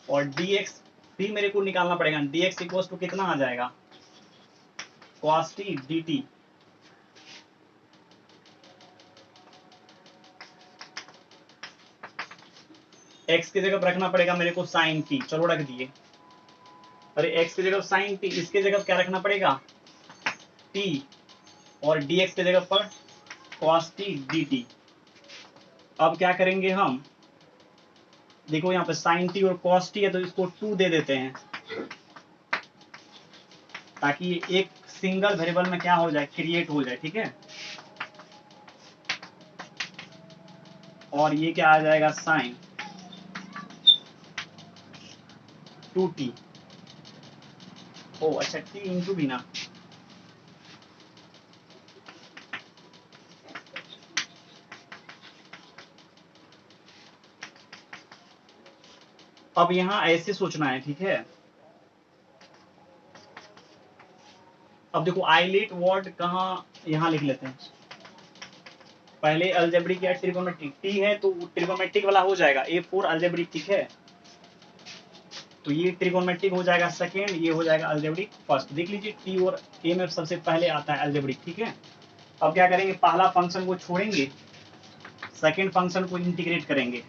और dx भी मेरे को निकालना पड़ेगा, dx इक्वल टू कितना आ जाएगा cos t dt, x की जगह पर रखना पड़ेगा मेरे को साइन t, चलो रख दिए। अरे x की जगह साइन t, इसके जगह क्या रखना पड़ेगा t और dx की जगह पर cos t dt। अब क्या करेंगे हम, देखो यहाँ पे साइन t और cos t है तो इसको 2 दे देते हैं, ताकि एक सिंगल वेरिएबल में क्या हो जाए, क्रिएट हो जाए, ठीक है। और ये क्या आ जाएगा, साइन 2t। ओ अच्छा, t इंटू भी ना, अब यहाँ ऐसे सोचना है, ठीक है। अब देखो आइलेट वर्ड कहाँ, यहाँ लिख लेते हैं। पहले अलजेब्रिक या ट्रिगोनोमेट्रिक, टी है तो ट्रिगोनोमेट्रिक वाला हो जाएगा, A4 अलजेब्रिक, ठीक है। तो ये ट्रिगोनोमेट्रिक हो जाएगा सेकेंड, ये हो जाएगा अलजेब्रिक फर्स्ट। देख लीजिए टी और ए में सबसे पहले आता है अलजेब्रिक, ठीक है। अब क्या करेंगे, पहला फंक्शन को छोड़ेंगे, सेकेंड फंक्शन को इंटीग्रेट करेंगे,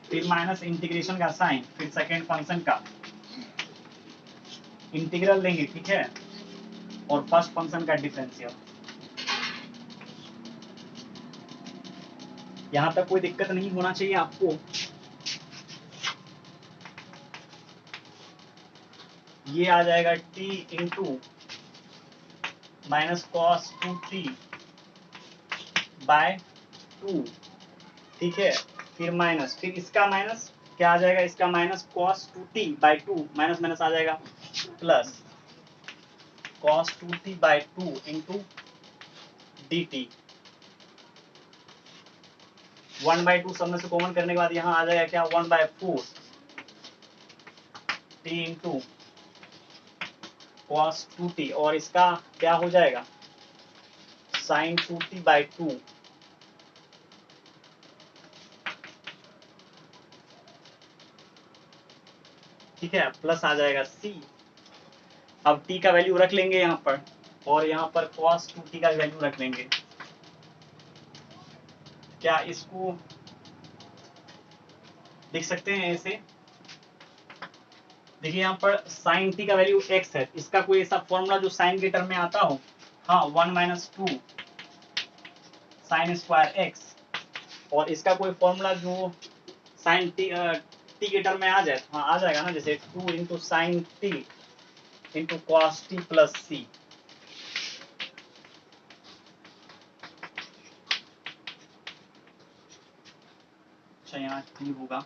फिर माइनस इंटीग्रेशन का साइन, फिर सेकेंड फंक्शन का इंटीग्रल लेंगे, ठीक है, और फर्स्ट फंक्शन का डिफरेंशियल। यहां तक कोई दिक्कत नहीं होना चाहिए आपको। ये आ जाएगा t into minus cos 2t by 2, ठीक है। फिर माइनस, फिर इसका माइनस क्या आ जाएगा, इसका minus cos 2t by 2, minus minus आ जाएगा plus cos 2t by 2 into dt। 1/2 सब में से कॉमन करने के बाद यहाँ आ जाएगा क्या, 1/4 t इंटू कॉस 2t, और इसका क्या हो जाएगा, साइन 2t बाय 2, ठीक है, प्लस आ जाएगा c। अब t का वैल्यू रख लेंगे यहाँ पर, और यहाँ पर cos 2t का वैल्यू रख लेंगे। क्या इसको लिख सकते हैं ऐसे, देखिए यहाँ पर साइन t का वैल्यू x है, इसका कोई ऐसा फॉर्मूला जो साइन के टर्म में आता हो, हाँ 1 - 2 साइन स्क्वायर x, और इसका कोई फॉर्मूला जो साइन t के टर्म में आ जाए, हाँ आ जाएगा ना, जैसे 2 into sine t into cos t plus c। अच्छा यहाँ t होगा,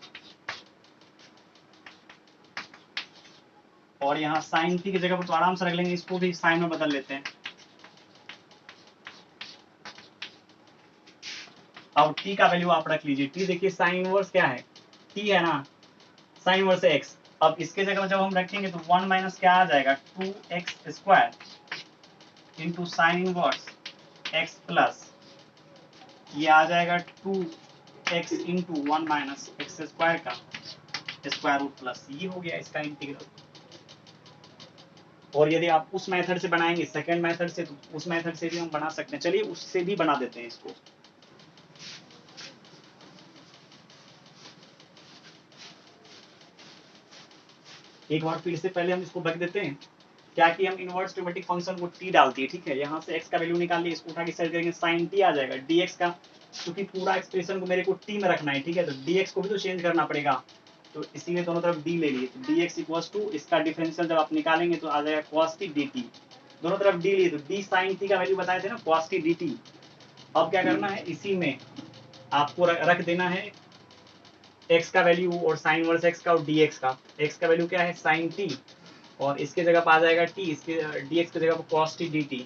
और यहाँ साइन t की जगह पर तो आराम से रख लेंगे, इसको भी साइन में बदल लेते हैं। अब t का वैल्यू आप रख लीजिए, t देखिए साइन इनवर्स क्या है, t है ना, साइन इनवर्स है x। अब इसके जगह जब हम रखेंगे तो 1 माइनस क्या आ जाएगा, 2x square into sine inverse x plus, ये आ जाएगा 2x into 1 minus X square का स्क्वायर रूट प्लस, ये हो गया इसका इंटीग्रल। और यदि आप उस मेथड से बनाएंगे, सेकेंड मेथड से, तो उस मेथड से भी हम बना सकते हैं। चलिए उससे भी बना देते हैं इसको। एक बार फिर से पहले हम इसको रख देते हैं, क्या कि हम इनवर्स ट्रिमेटिक फंक्शन को t डालती है, ठीक है। यहाँ से x का वैल्यू निकाल लिया, इसको उठा के साइड करेंगे, साइन t आ जाएगा, dx का, क्योंकि पूरा एक्सप्रेशन को मेरे को t में रखना है, ठीक है, तो dx को भी तो चेंज करना पड़ेगा, तो इसीलिए दोनों तरफ d ले लिए, तो dx इक्वल्स टू इसका डिफरेंशियल जब आप निकालेंगे तो आ जाएगा cos t dt। दोनों तरफ d लिए तो d sin t का वैल्यू बताए थे ना, cos t dt। अब क्या करना है, इसी में आपको रख देना है x का वैल्यू और साइन वर्स x का और dx का। x का वैल्यू क्या है, साइन t, और इसके जगह पर आ जाएगा t, इसके dx की जगह पर cos t dt।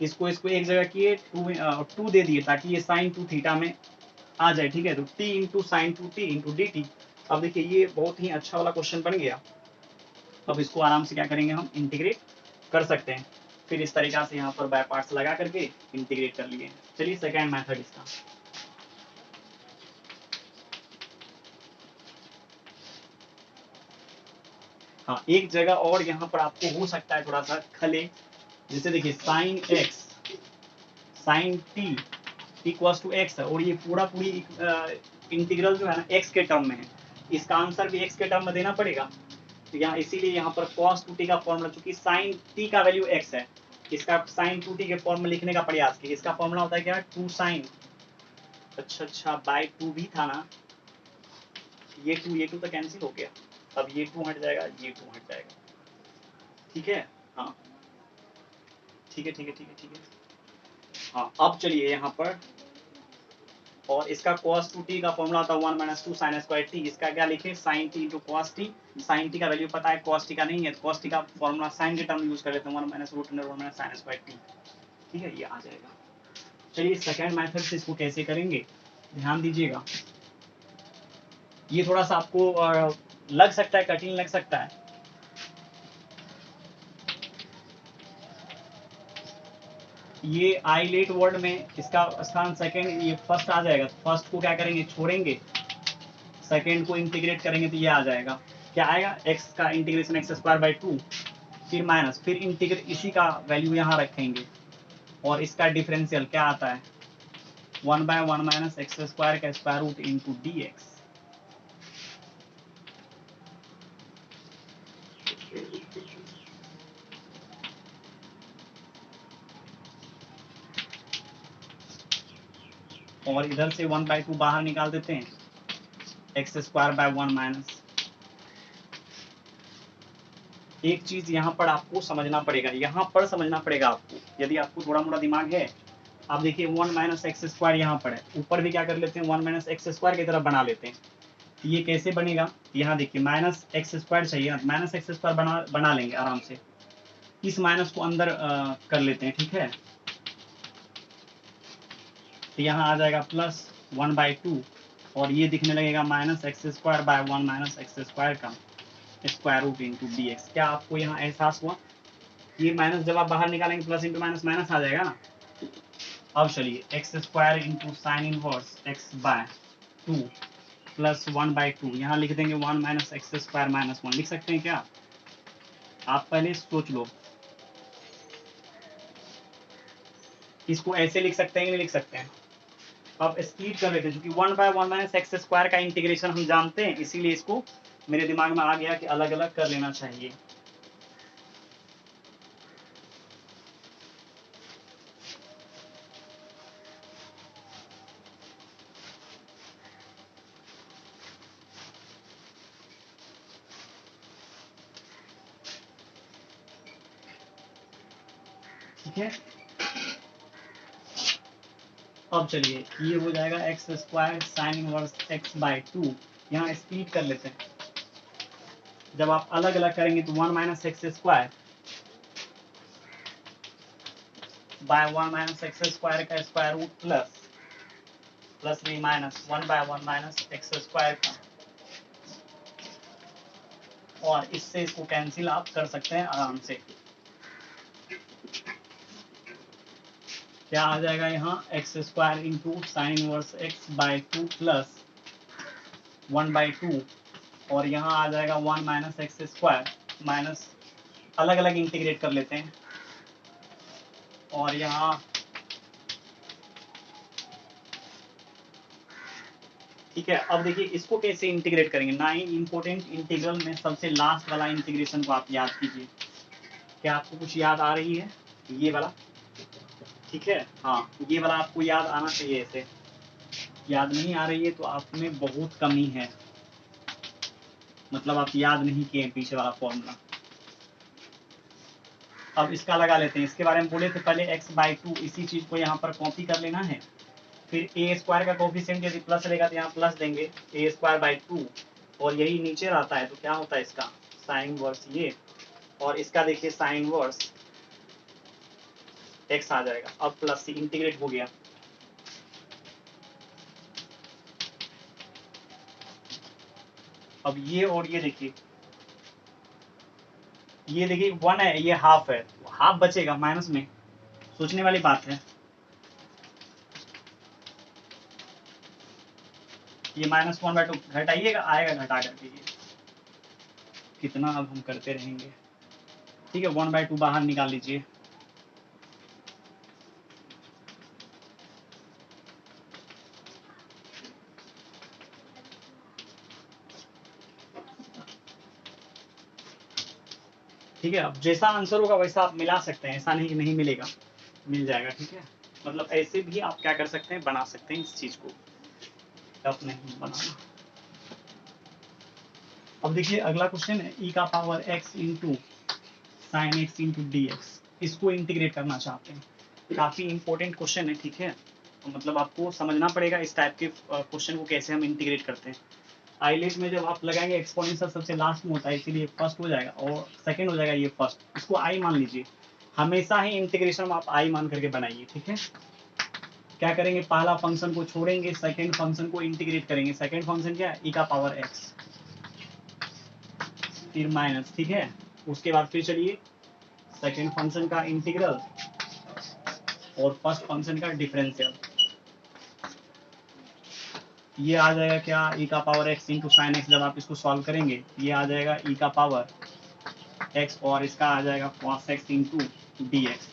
इसको एक जगह किए 2 दे दिए ताकि ये साइन 2 थीटा में आ जाए, ठीक है, तो t into sine 2t into dt। अब देखिए ये बहुत ही अच्छा वाला क्वेश्चन बन गया। अब इसको आराम से क्या करेंगे, हम इंटीग्रेट कर सकते हैं। फिर इस तरीका से यहाँ पर बाय पार्ट्स लगा करके इंटीग्रेट कर लिए। चलिए सेकेंड मेथड इसका, हाँ एक जगह और यहाँ पर आपको हो सकता है थोड़ा सा खले, जैसे देखिए sine x sine t equals to x है, और ये पूरी इंटीग्रल जो है ना x के टर्म में है, इसका आंसर भी x के टर्म में देना पड़ेगा। तो यहाँ इसीलिए यहाँ पर cos 2t का फॉर्मूला, चूंकि sin t का वैल्यू x है, इसका sin 2t के फॉर्म में लिखने का प्रयास किया। इसका फॉर्मूला होता है क्या, 2 sin, अच्छा बाय 2 भी था ना, ये 2 तो कैंसिल हो गया, अब ये 2 हट जाएगा, ये 2 हट जाएगा, ठीक है। हाँ ठीक है ठीक है ठीक है ठीक है। हाँ अब चलिए यहाँ पर, और इसका cos 2t का फॉर्मूला था 1 - 2 sin स्क्वायर t, इसका क्या लिखे sin t into cos t। sin t का वैल्यू पता है, cos t का नहीं है, cos t का फॉर्मूला sin के टर्म यूज कर लेते हैं, 1 - √1 - sin स्क्वायर t, ठीक है, ये आ जाएगा। चलिए सेकंड मेथड से इसको कैसे करेंगे, ध्यान दीजिएगा। ये थोड़ा सा आपको लग सकता है, कठिन लग सकता है। ये आइलेट वर्ड में इसका स्थान सेकंड, ये फर्स्ट आ जाएगा। फर्स्ट को क्या करेंगे, छोड़ेंगे, सेकंड को इंटीग्रेट करेंगे तो ये आ जाएगा। क्या आएगा, x का इंटीग्रेशन x²/2, फिर माइनस, फिर इंटीग्रेट, इसी का वैल्यू यहाँ रखेंगे, और इसका डिफरेंशियल क्या आता है, 1/1 - x² का स्क्वायर रूट इंटू dx। और इधर से 1/2 बाहर निकाल देते हैं, x²/1 - एक चीज यहाँ पर आपको समझना पड़ेगा, यहाँ पर समझना पड़ेगा आपको, यदि आपको थोड़ा मोड़ा दिमाग है। आप देखिए 1 - x² यहाँ पर है, ऊपर भी क्या कर लेते हैं, 1 - x² की तरफ बना लेते हैं। ये कैसे बनेगा, यहाँ देखिए -x² चाहिए, -x² बना लेंगे आराम से। इस माइनस को अंदर कर लेते हैं, ठीक है। तो यहाँ आ जाएगा +1/2, और ये दिखने लगेगा -x²/1 - x² का स्क्वायर रूट इंटू dx। क्या आपको यहाँ एहसास हुआ, ये माइनस जब आप बाहर निकालेंगे, प्लस इंटू माइनस माइनस आ जाएगा ना। अब चलिए x² into sine inverse x/2 plus 1/2, यहाँ लिख देंगे 1 - x² - 1 लिख सकते हैं क्या, आप पहले सोच लो। इसको ऐसे लिख सकते हैं कि नहीं लिख सकते हैं, अब स्प्लिट कर लेते हैं, क्योंकि 1/1 - x² का इंटीग्रेशन हम जानते हैं, इसीलिए इसको मेरे दिमाग में आ गया कि अलग अलग कर लेना चाहिए। ठीक है, अब चलिए ये हो जाएगा x² साइन इनवर्स x/2, यहाँ स्प्लिट कर लेते हैं। जब आप अलग अलग करेंगे तो 1 - x² बाय 1 - x² का स्क्वायर रूट प्लस भी माइनस 1/1 - x² का, और इससे इसको कैंसिल आप कर सकते हैं आराम से। क्या आ जाएगा यहाँ, x² into sine inverse x/2 plus 1/2, और यहाँ आ जाएगा 1 - x² माइनस, अलग अलग इंटीग्रेट कर लेते हैं, और यहाँ ठीक है। अब देखिए इसको कैसे इंटीग्रेट करेंगे, 9 इंपोर्टेंट इंटीग्रल में सबसे लास्ट वाला इंटीग्रेशन को आप याद कीजिए। क्या आपको कुछ याद आ रही है, ये वाला, ठीक है। हाँ ये वाला आपको याद आना चाहिए, ऐसे याद नहीं आ रही है तो आप में बहुत कमी है, मतलब आप याद नहीं किए पीछे वाला फॉर्मूला। अब इसका लगा लेते हैं, इसके बारे में बोले थे पहले x/2, इसी चीज को यहाँ पर कॉपी कर लेना है। फिर a² का कोफिशिएंट यदि प्लस रहेगा तो यहाँ प्लस देंगे a²/2, और यही नीचे रहता है तो क्या होता है इसका साइन इनवर्स ये, और इसका देखिए साइन इनवर्स x आ जाएगा। अब प्लस से इंटीग्रेट हो गया। अब ये और ये देखिए, ये देखिए 1 है, ये हाफ है, हाफ बचेगा माइनस में, सोचने वाली बात है। ये -1/2 घटाइएगा, आएगा घटा करके, ये कितना अब हम करते रहेंगे। ठीक है 1/2 बाहर निकाल लीजिए। ठीक है, अब जैसा आंसर होगा वैसा आप मिला सकते हैं, ऐसा नहीं कि नहीं मिलेगा, मिल जाएगा। ठीक है, मतलब ऐसे भी आप क्या कर सकते हैं, बना सकते हैं इस चीज को, टफ नहीं बनाना। अब देखिए अगला क्वेश्चन है ई का power x into sine x into d x, इसको इंटीग्रेट करना चाहते हैं। काफी इंपॉर्टेंट क्वेश्चन है, ठीक है, तो मतलब आपको समझना पड़ेगा इस टाइप के क्वेश्चन को कैसे हम इंटीग्रेट करते हैं। आईलेट में जब आप लगाएंगे एक्सपोनेंशियल सबसे लास्ट में होता है, इसीलिए फर्स्ट हो जाएगा और सेकंड हो जाएगा ये फर्स्ट, इसको आई मान लीजिए। हमेशा ही इंटीग्रेशन में आप आई मान करके बनाइए, ठीक है। क्या करेंगे, पहला फंक्शन को छोड़ेंगे, सेकंड फंक्शन को इंटीग्रेट करेंगे। सेकंड फंक्शन क्या है, ई का पावर एक्स, फिर माइनस, ठीक है। उसके बाद फिर चलिए सेकंड फंक्शन का इंटीग्रल और फर्स्ट फंक्शन का डिफरेंशियल। ये आ जाएगा क्या, ई का power x into sine x. जब आप इसको सॉल्व करेंगे ये आ जाएगा ई का पावर एक्स और इसका आ जाएगा cos x into d x.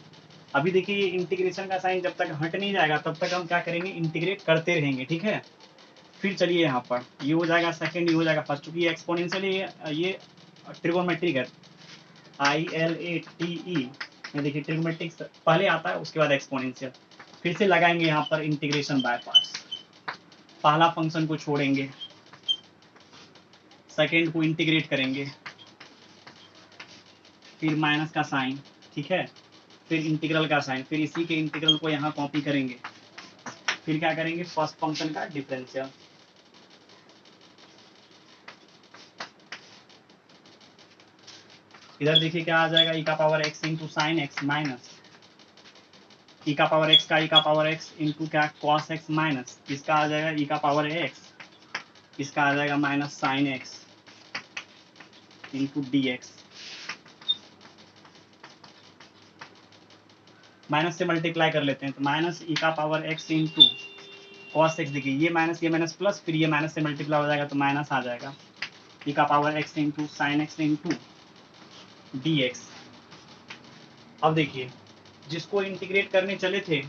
अभी देखिए ये इंटीग्रेशन का साइन जब तक हट नहीं जाएगा तब तक हम क्या करेंगे, इंटीग्रेट करते रहेंगे, ठीक है। फिर चलिए यहाँ पर ये हो जाएगा सेकंड, ये हो जाएगा फर्स्ट, क्योंकि एक्सपोनेंशियल ये ट्रिगोनोमेट्रिक है, ILATE में देखिए ट्रिगोनोमेट्रिक पहले आता है उसके बाद एक्सपोनेंशियल। फिर से लगाएंगे यहाँ पर इंटीग्रेशन बाय पार्ट्स। पहला फंक्शन को छोड़ेंगे, सेकंड को इंटीग्रेट करेंगे, फिर माइनस का साइन, ठीक है, फिर इंटीग्रल का साइन, फिर इसी के इंटीग्रल को यहाँ कॉपी करेंगे, फिर क्या करेंगे, फर्स्ट फंक्शन का डिफरेंशियल। इधर देखिए क्या आ जाएगा, ई का power x into sine x minus e का पावर एक्स का ई का पावर एक्स इंटू क्या कॉस एक्स माइनस इसका आ जाएगा ई का पावर एक्स, इसका आ जाएगा minus sine x into d x. Minus से मल्टीप्लाई कर लेते हैं तो माइनस ई का power x into cos x, देखिए ये माइनस प्लस, फिर ये माइनस से मल्टीप्लाई हो जाएगा तो माइनस आ जाएगा ई का power x into sine x into d x. अब देखिए जिसको इंटीग्रेट करने चले थे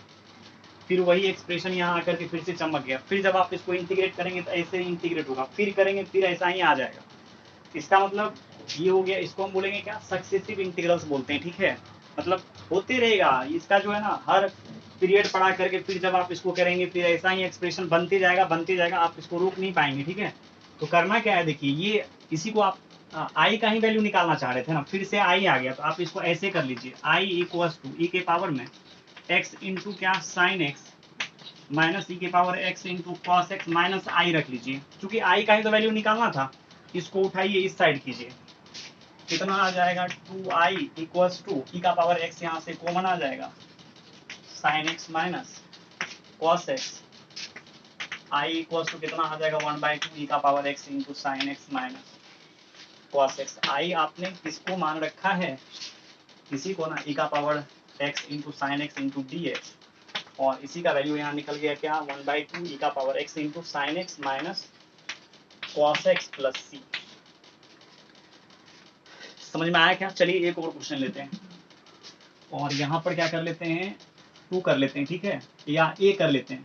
फिर वही एक्सप्रेशन यहाँ आकर के फिर से चमक गया। फिर जब आप इसको इंटीग्रेट करेंगे तो ऐसे ही इंटीग्रेट होगा, फिर करेंगे फिर ऐसा ही आ जाएगा। इसका मतलब ये हो गया, इसको हम बोलेंगे क्या, सक्सेसिव इंटीग्रल्स बोलते हैं, ठीक है। मतलब होते रहेगा इसका जो है ना, हर पीरियड पढ़ा करके फिर जब आप इसको करेंगे फिर ऐसा ही एक्सप्रेशन बनते जाएगा, आप इसको रोक नहीं पाएंगे, ठीक है। तो करना क्या है, देखिए ये इसी को आप आई का ही वैल्यू निकालना चाह रहे थे ना, फिर से आई आ गया तो आप इसको ऐसे कर लीजिए, आई इक्वल्स टू ई के पावर में एक्स इंटू क्या साइन एक्स माइनस ई के power x into cos x minus I रख लीजिए, क्योंकि आई का ही तो वैल्यू निकालना था। इसको उठाइए इस साइड कीजिए, कितना आ जाएगा 2i इक्वल्स टू ई का पावर एक्स, यहाँ से कॉमन आ जाएगा sine x minus cos x, I equals to कितना आ जाएगा 1/2 ई का power x into sine x minus cos x. I आपने किसको मान रखा है, इसी को ना, ई का power x into sine x into d x, और इसी का वैल्यू यहाँ निकल गया क्या, 1/2 ई का power x into sine x minus cos x plus c. समझ में आया क्या? चलिए एक और क्वेश्चन लेते हैं और यहाँ पर क्या कर लेते हैं, 2 कर लेते हैं, ठीक है, या ए कर लेते हैं।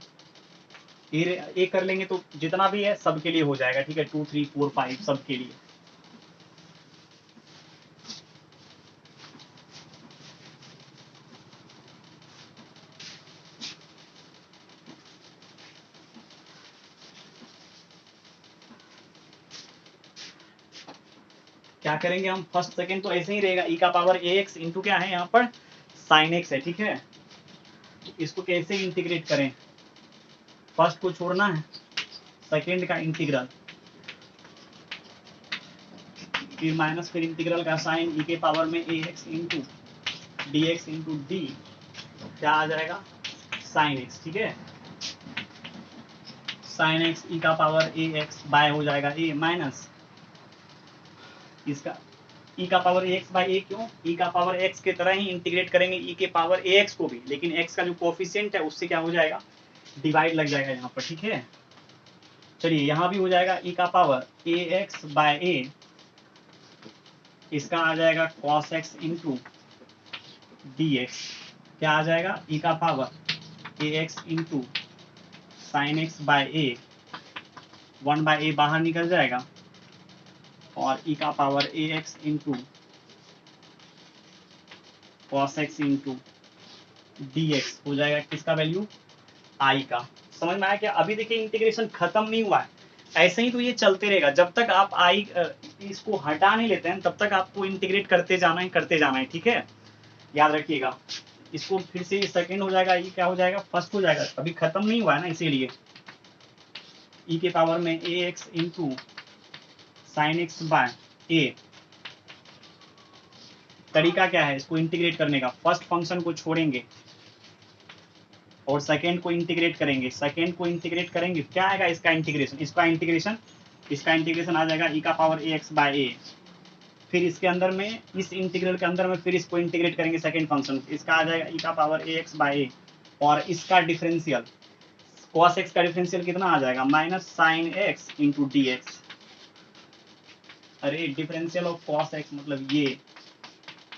ए कर लेंगे तो जितना भी है सबके लिए हो जाएगा, ठीक है, 2 3 4 5 सबके लिए। क्या करेंगे हम, फर्स्ट सेकंड तो ऐसे ही रहेगा, ई का पावर ए एक्स इंटू क्या है यहाँ पर साइन एक्स है, ठीक है। इसको कैसे इंटीग्रेट करें, फर्स्ट को छोड़ना है, सेकंड का इंटीग्रल, फिर माइनस, फिर इंटीग्रल का साइन ई के पावर में ए x into d x into d, क्या आ जाएगा साइन एक्स, ठीक है। साइन एक्स ई का पावर ए एक्स बाय हो जाएगा ए माइनस इसका ई का पावर ए एक्स बाई ए, क्यों, ई का पावर एक्स के तरह ही इंटीग्रेट करेंगे ई के पावर ए एक्स को भी, लेकिन एक्स का जो कोफिशिएंट है उससे क्या हो जाएगा, डिवाइड लग जाएगा यहाँ पर, ठीक है। चलिए यहाँ भी हो जाएगा ई का power a x by a, इसका आ जाएगा cos x into d x, क्या आ जाएगा ई का power a x into sine x by a, 1/a बाहर निकल जाएगा, और ई का power a x into cos x into d x हो जाएगा किसका वैल्यू, आई का। समझ में आया क्या? अभी देखिए इंटीग्रेशन खत्म नहीं हुआ है, ऐसे ही तो ये चलते रहेगा जब तक आप आई इसको हटा नहीं लेते हैं तब तक आपको इंटीग्रेट करते जाना है, ठीक है, याद रखिएगा। इसको फिर से सेकंड हो जाएगा, ये क्या हो जाएगा, फर्स्ट हो जाएगा, अभी खत्म नहीं हुआ है ना, इसीलिए ई के पावर में ए x into sine x by a. तरीका क्या है इसको इंटीग्रेट करने का, फर्स्ट फंक्शन को छोड़ेंगे और सेकेंड को इंटीग्रेट करेंगे, सेकेंड को इंटीग्रेट करेंगे, क्या आएगा इसका इंटीग्रेशन, इसका इंटीग्रेशन आ जाएगा ई का पावर ए एक्स बाय ए। फिर इसके अंदर में, इस इंटीग्रल के अंदर में फिर इसको इंटीग्रेट करेंगे सेकेंड फंक्शन, इसका आ जाएगा ई का पावर ए एक्स बाय ए, और इसका डिफरेंशियल cos x का डिफरेंशियल कितना आ जाएगा, minus sine x into d x. अरे डिफरेंशियल ऑफ cos x मतलब ये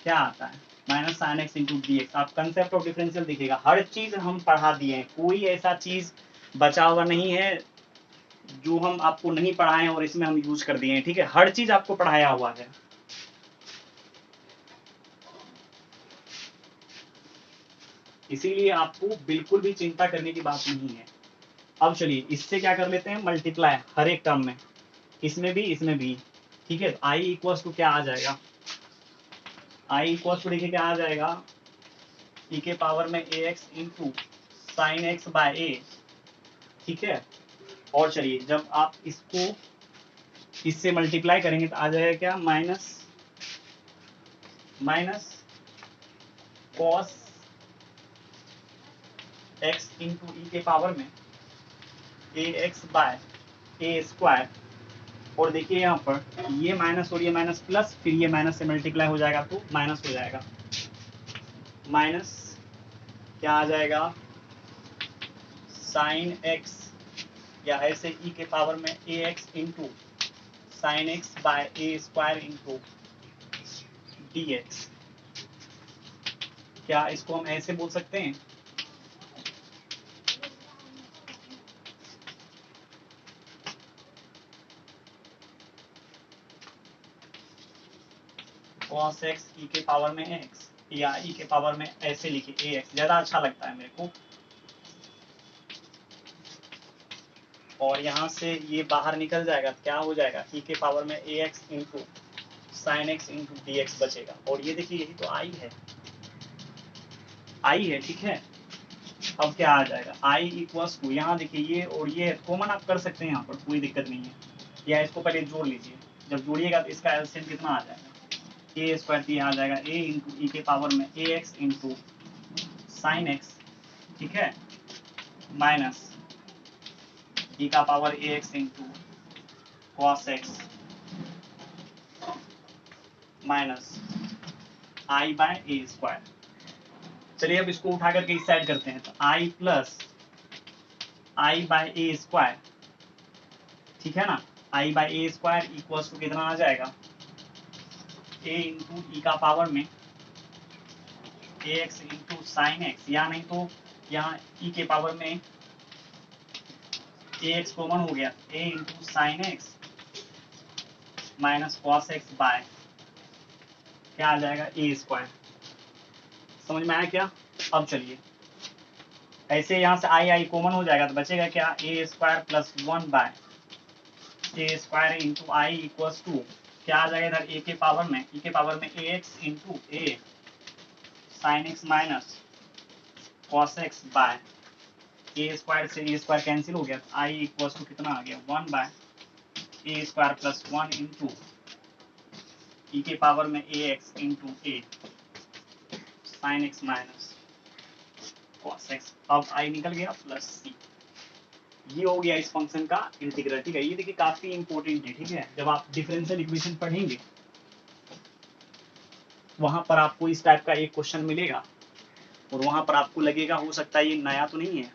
क्या आता है, minus sine x into d x. आप कंसेप्ट ऑफ डिफरेंशियल देखिएगा, हर चीज हम पढ़ा दिए हैं, कोई ऐसा चीज बचा हुआ नहीं है जो हम आपको नहीं पढ़ाए हैं और इसमें हम यूज कर दिए हैं, ठीक है, हर चीज आपको पढ़ाया हुआ है। इसीलिए आपको बिल्कुल भी चिंता करने की बात नहीं है। अब चलिए इससे क्या कर लेते हैं, मल्टीप्लाई हर एक टर्म में, इसमें भी, ठीक है। आई इक्वल्स टू क्या आ जाएगा, आई इक्वल्स टू देखिए क्या आ जाएगा, ई के पावर में ए x into sine x by a, ठीक है। और चलिए जब आप इसको इससे मल्टीप्लाई करेंगे तो आ जाएगा क्या, minus cos x into e के पावर में ए एक्स बाय ए स्क्वायर। और देखिए यहाँ पर ये माइनस और ये माइनस प्लस, फिर ये माइनस से मल्टीप्लाई हो जाएगा तो माइनस हो जाएगा, माइनस क्या आ जाएगा, साइन एक्स या ऐसे ई के पावर में ए x into sine x by A square into d x. क्या इसको हम ऐसे बोल सकते हैं, cos x ई के पावर में x, या ई के पावर में ऐसे लिखिए ax, ज्यादा अच्छा लगता है मेरे को। और यहाँ से ये बाहर निकल जाएगा तो क्या हो जाएगा, ई के पावर में ax into sine x into d x बचेगा। और ये देखिए यही तो आई है, ठीक है। अब क्या आ जाएगा, आई इक्वल्स टू, यहाँ देखिए ये और ये कॉमन आप कर सकते हैं यहाँ पर, कोई दिक्कत नहीं है, या इसको पहले जोड़ लीजिए, जब जोड़िएगा तो इसका एलसीएम कितना आ जाएगा, ए स्क्वायर आ जाएगा ए इंटू ई के पावर में ए एक्स इंटू साइन एक्स, ठीक है, माइनस ई का power a x into cos x minus I by A square. चलिए अब इसको उठा करके इस साइड करते हैं, तो I plus I by A square, ठीक है ना, I by A square equals to कितना आ जाएगा, ए इंटू ई का पावर में ए एक्स इंटू साइन एक्स, या नहीं तो यहाँ ई के पावर में ए एक्स कॉमन हो गया, a into sine x minus cos x by क्या आ जाएगा, ए स्क्वायर। समझ में आया क्या। अब चलिए ऐसे यहाँ से आई कॉमन हो जाएगा तो बचेगा क्या, a square plus 1 by A square into I equals to क्या आ जाएगा, इधर ए के पावर में ई के पावर में ए x into a sine x minus cos x by A square से ए स्क्वायर कैंसिल हो गया, आई इक्वल्स टू कितना आ गया, 1 by A square plus 1 into e के पावर में ए x into a sine x minus cos x. अब I निकल गया प्लस सी। ये हो गया इस फंक्शन का इंटीग्रल, ठीक है। ये देखिए काफी इंपॉर्टेंट है, ठीक है, जब आप डिफरेंशियल इक्वेशन पढ़ेंगे वहां पर आपको इस टाइप का एक क्वेश्चन मिलेगा और वहां पर आपको लगेगा हो सकता है ये नया तो नहीं है,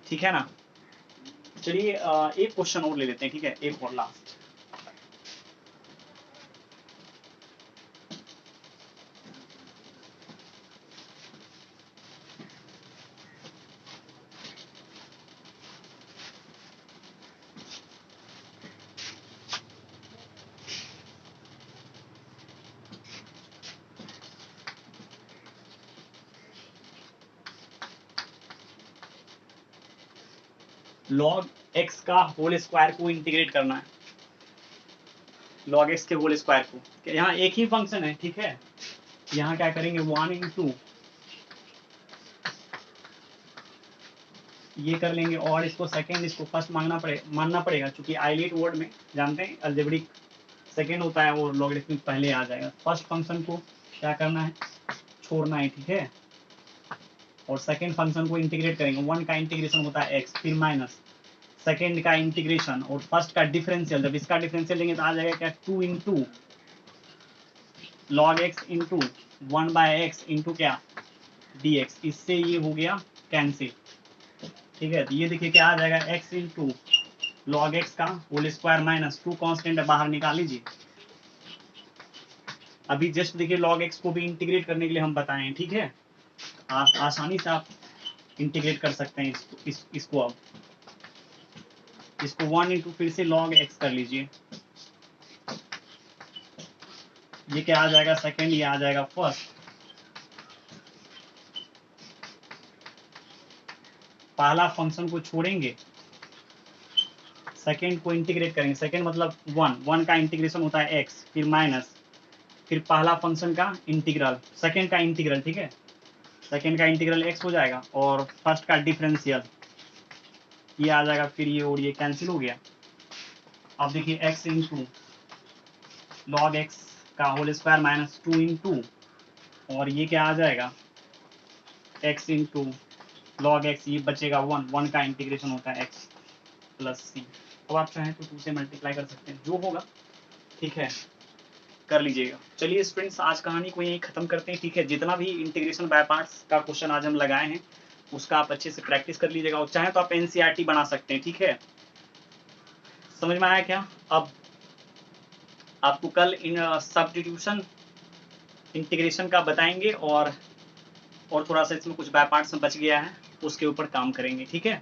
ठीक है ना। चलिए एक क्वेश्चन और ले लेते हैं, ठीक है, एक और लास्ट। log x का होल स्क्वायर को इंटीग्रेट करना है। log x के होल स्क्वायर को। यहाँ एक ही फंक्शन है, ठीक है, यहाँ क्या करेंगे 1 इंटू ये कर लेंगे, और इसको सेकेंड इसको फर्स्ट मानना पड़ेगा, क्योंकि आइलेट वर्ड में जानते हैं अलजेब्रिक सेकेंड होता है और लॉगरिथमिक पहले आ जाएगा। फर्स्ट फंक्शन को क्या करना है, छोड़ना है, ठीक है, और सेकेंड फंक्शन को इंटीग्रेट करेंगे। 1 का इंटीग्रेशन होता है x, फिर माइनस सेकेंड का इंटीग्रेशन और फर्स्ट का डिफरेंशियल। जब इसका डिफरेंशियल लेंगे तो आ जाएगा क्या 2 into log x into 1/x into क्या dx। इससे ये हो गया कैंसिल, ठीक है। तो ये देखिए क्या आ जाएगा x इंटू लॉग एक्स का होल स्क्वायर माइनस 2 कॉन्स्टेंट बाहर निकाल लीजिए। अभी जस्ट देखिए लॉग एक्स को भी इंटीग्रेट करने के लिए हम बताए हैं, ठीक है, आसानी से आप इंटीग्रेट कर सकते हैं इसको। अब इसको 1 इंटू फिर से लॉग एक्स कर लीजिए, ये क्या आ जाएगा सेकेंड, ये आ जाएगा फर्स्ट। पहला फंक्शन को छोड़ेंगे, सेकेंड को इंटीग्रेट करेंगे। सेकेंड मतलब 1 का इंटीग्रेशन होता है x, फिर माइनस, फिर पहला फंक्शन का इंटीग्रल, सेकेंड का इंटीग्रल, ठीक है, सेकेंड का इंटीग्रल x हो जाएगा और फर्स्ट का डिफरेंशियल ये आ जाएगा, फिर ये और ये कैंसिल हो गया। अब देखिए x इंटू लॉग एक्स का होल स्क्वायर माइनस 2 इंटू और ये क्या आ जाएगा x इंटू लॉग एक्स, ये बचेगा 1 का इंटीग्रेशन होता है x प्लस सी। अब आप चाहें तो 2 से मल्टीप्लाई कर सकते हैं, जो होगा, ठीक है, कर लीजिएगा। चलिए स्टूडेंट्स, आज कहानी को यहीं खत्म करते हैं, ठीक है। जितना भी इंटीग्रेशन बाय पार्ट्स का क्वेश्चन आज हम लगाए हैं उसका आप अच्छे से प्रैक्टिस कर लीजिएगा, और चाहे तो आप एनसीईआरटी बना सकते हैं, ठीक है। समझ में आया क्या? अब आपको कल इन सब्स्टिट्यूशन इंटीग्रेशन का बताएंगे, और थोड़ा सा इसमें कुछ बाय पार्ट्स में बच गया है उसके ऊपर काम करेंगे, ठीक है।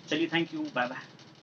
चलिए, थैंक यू, बाय बाय।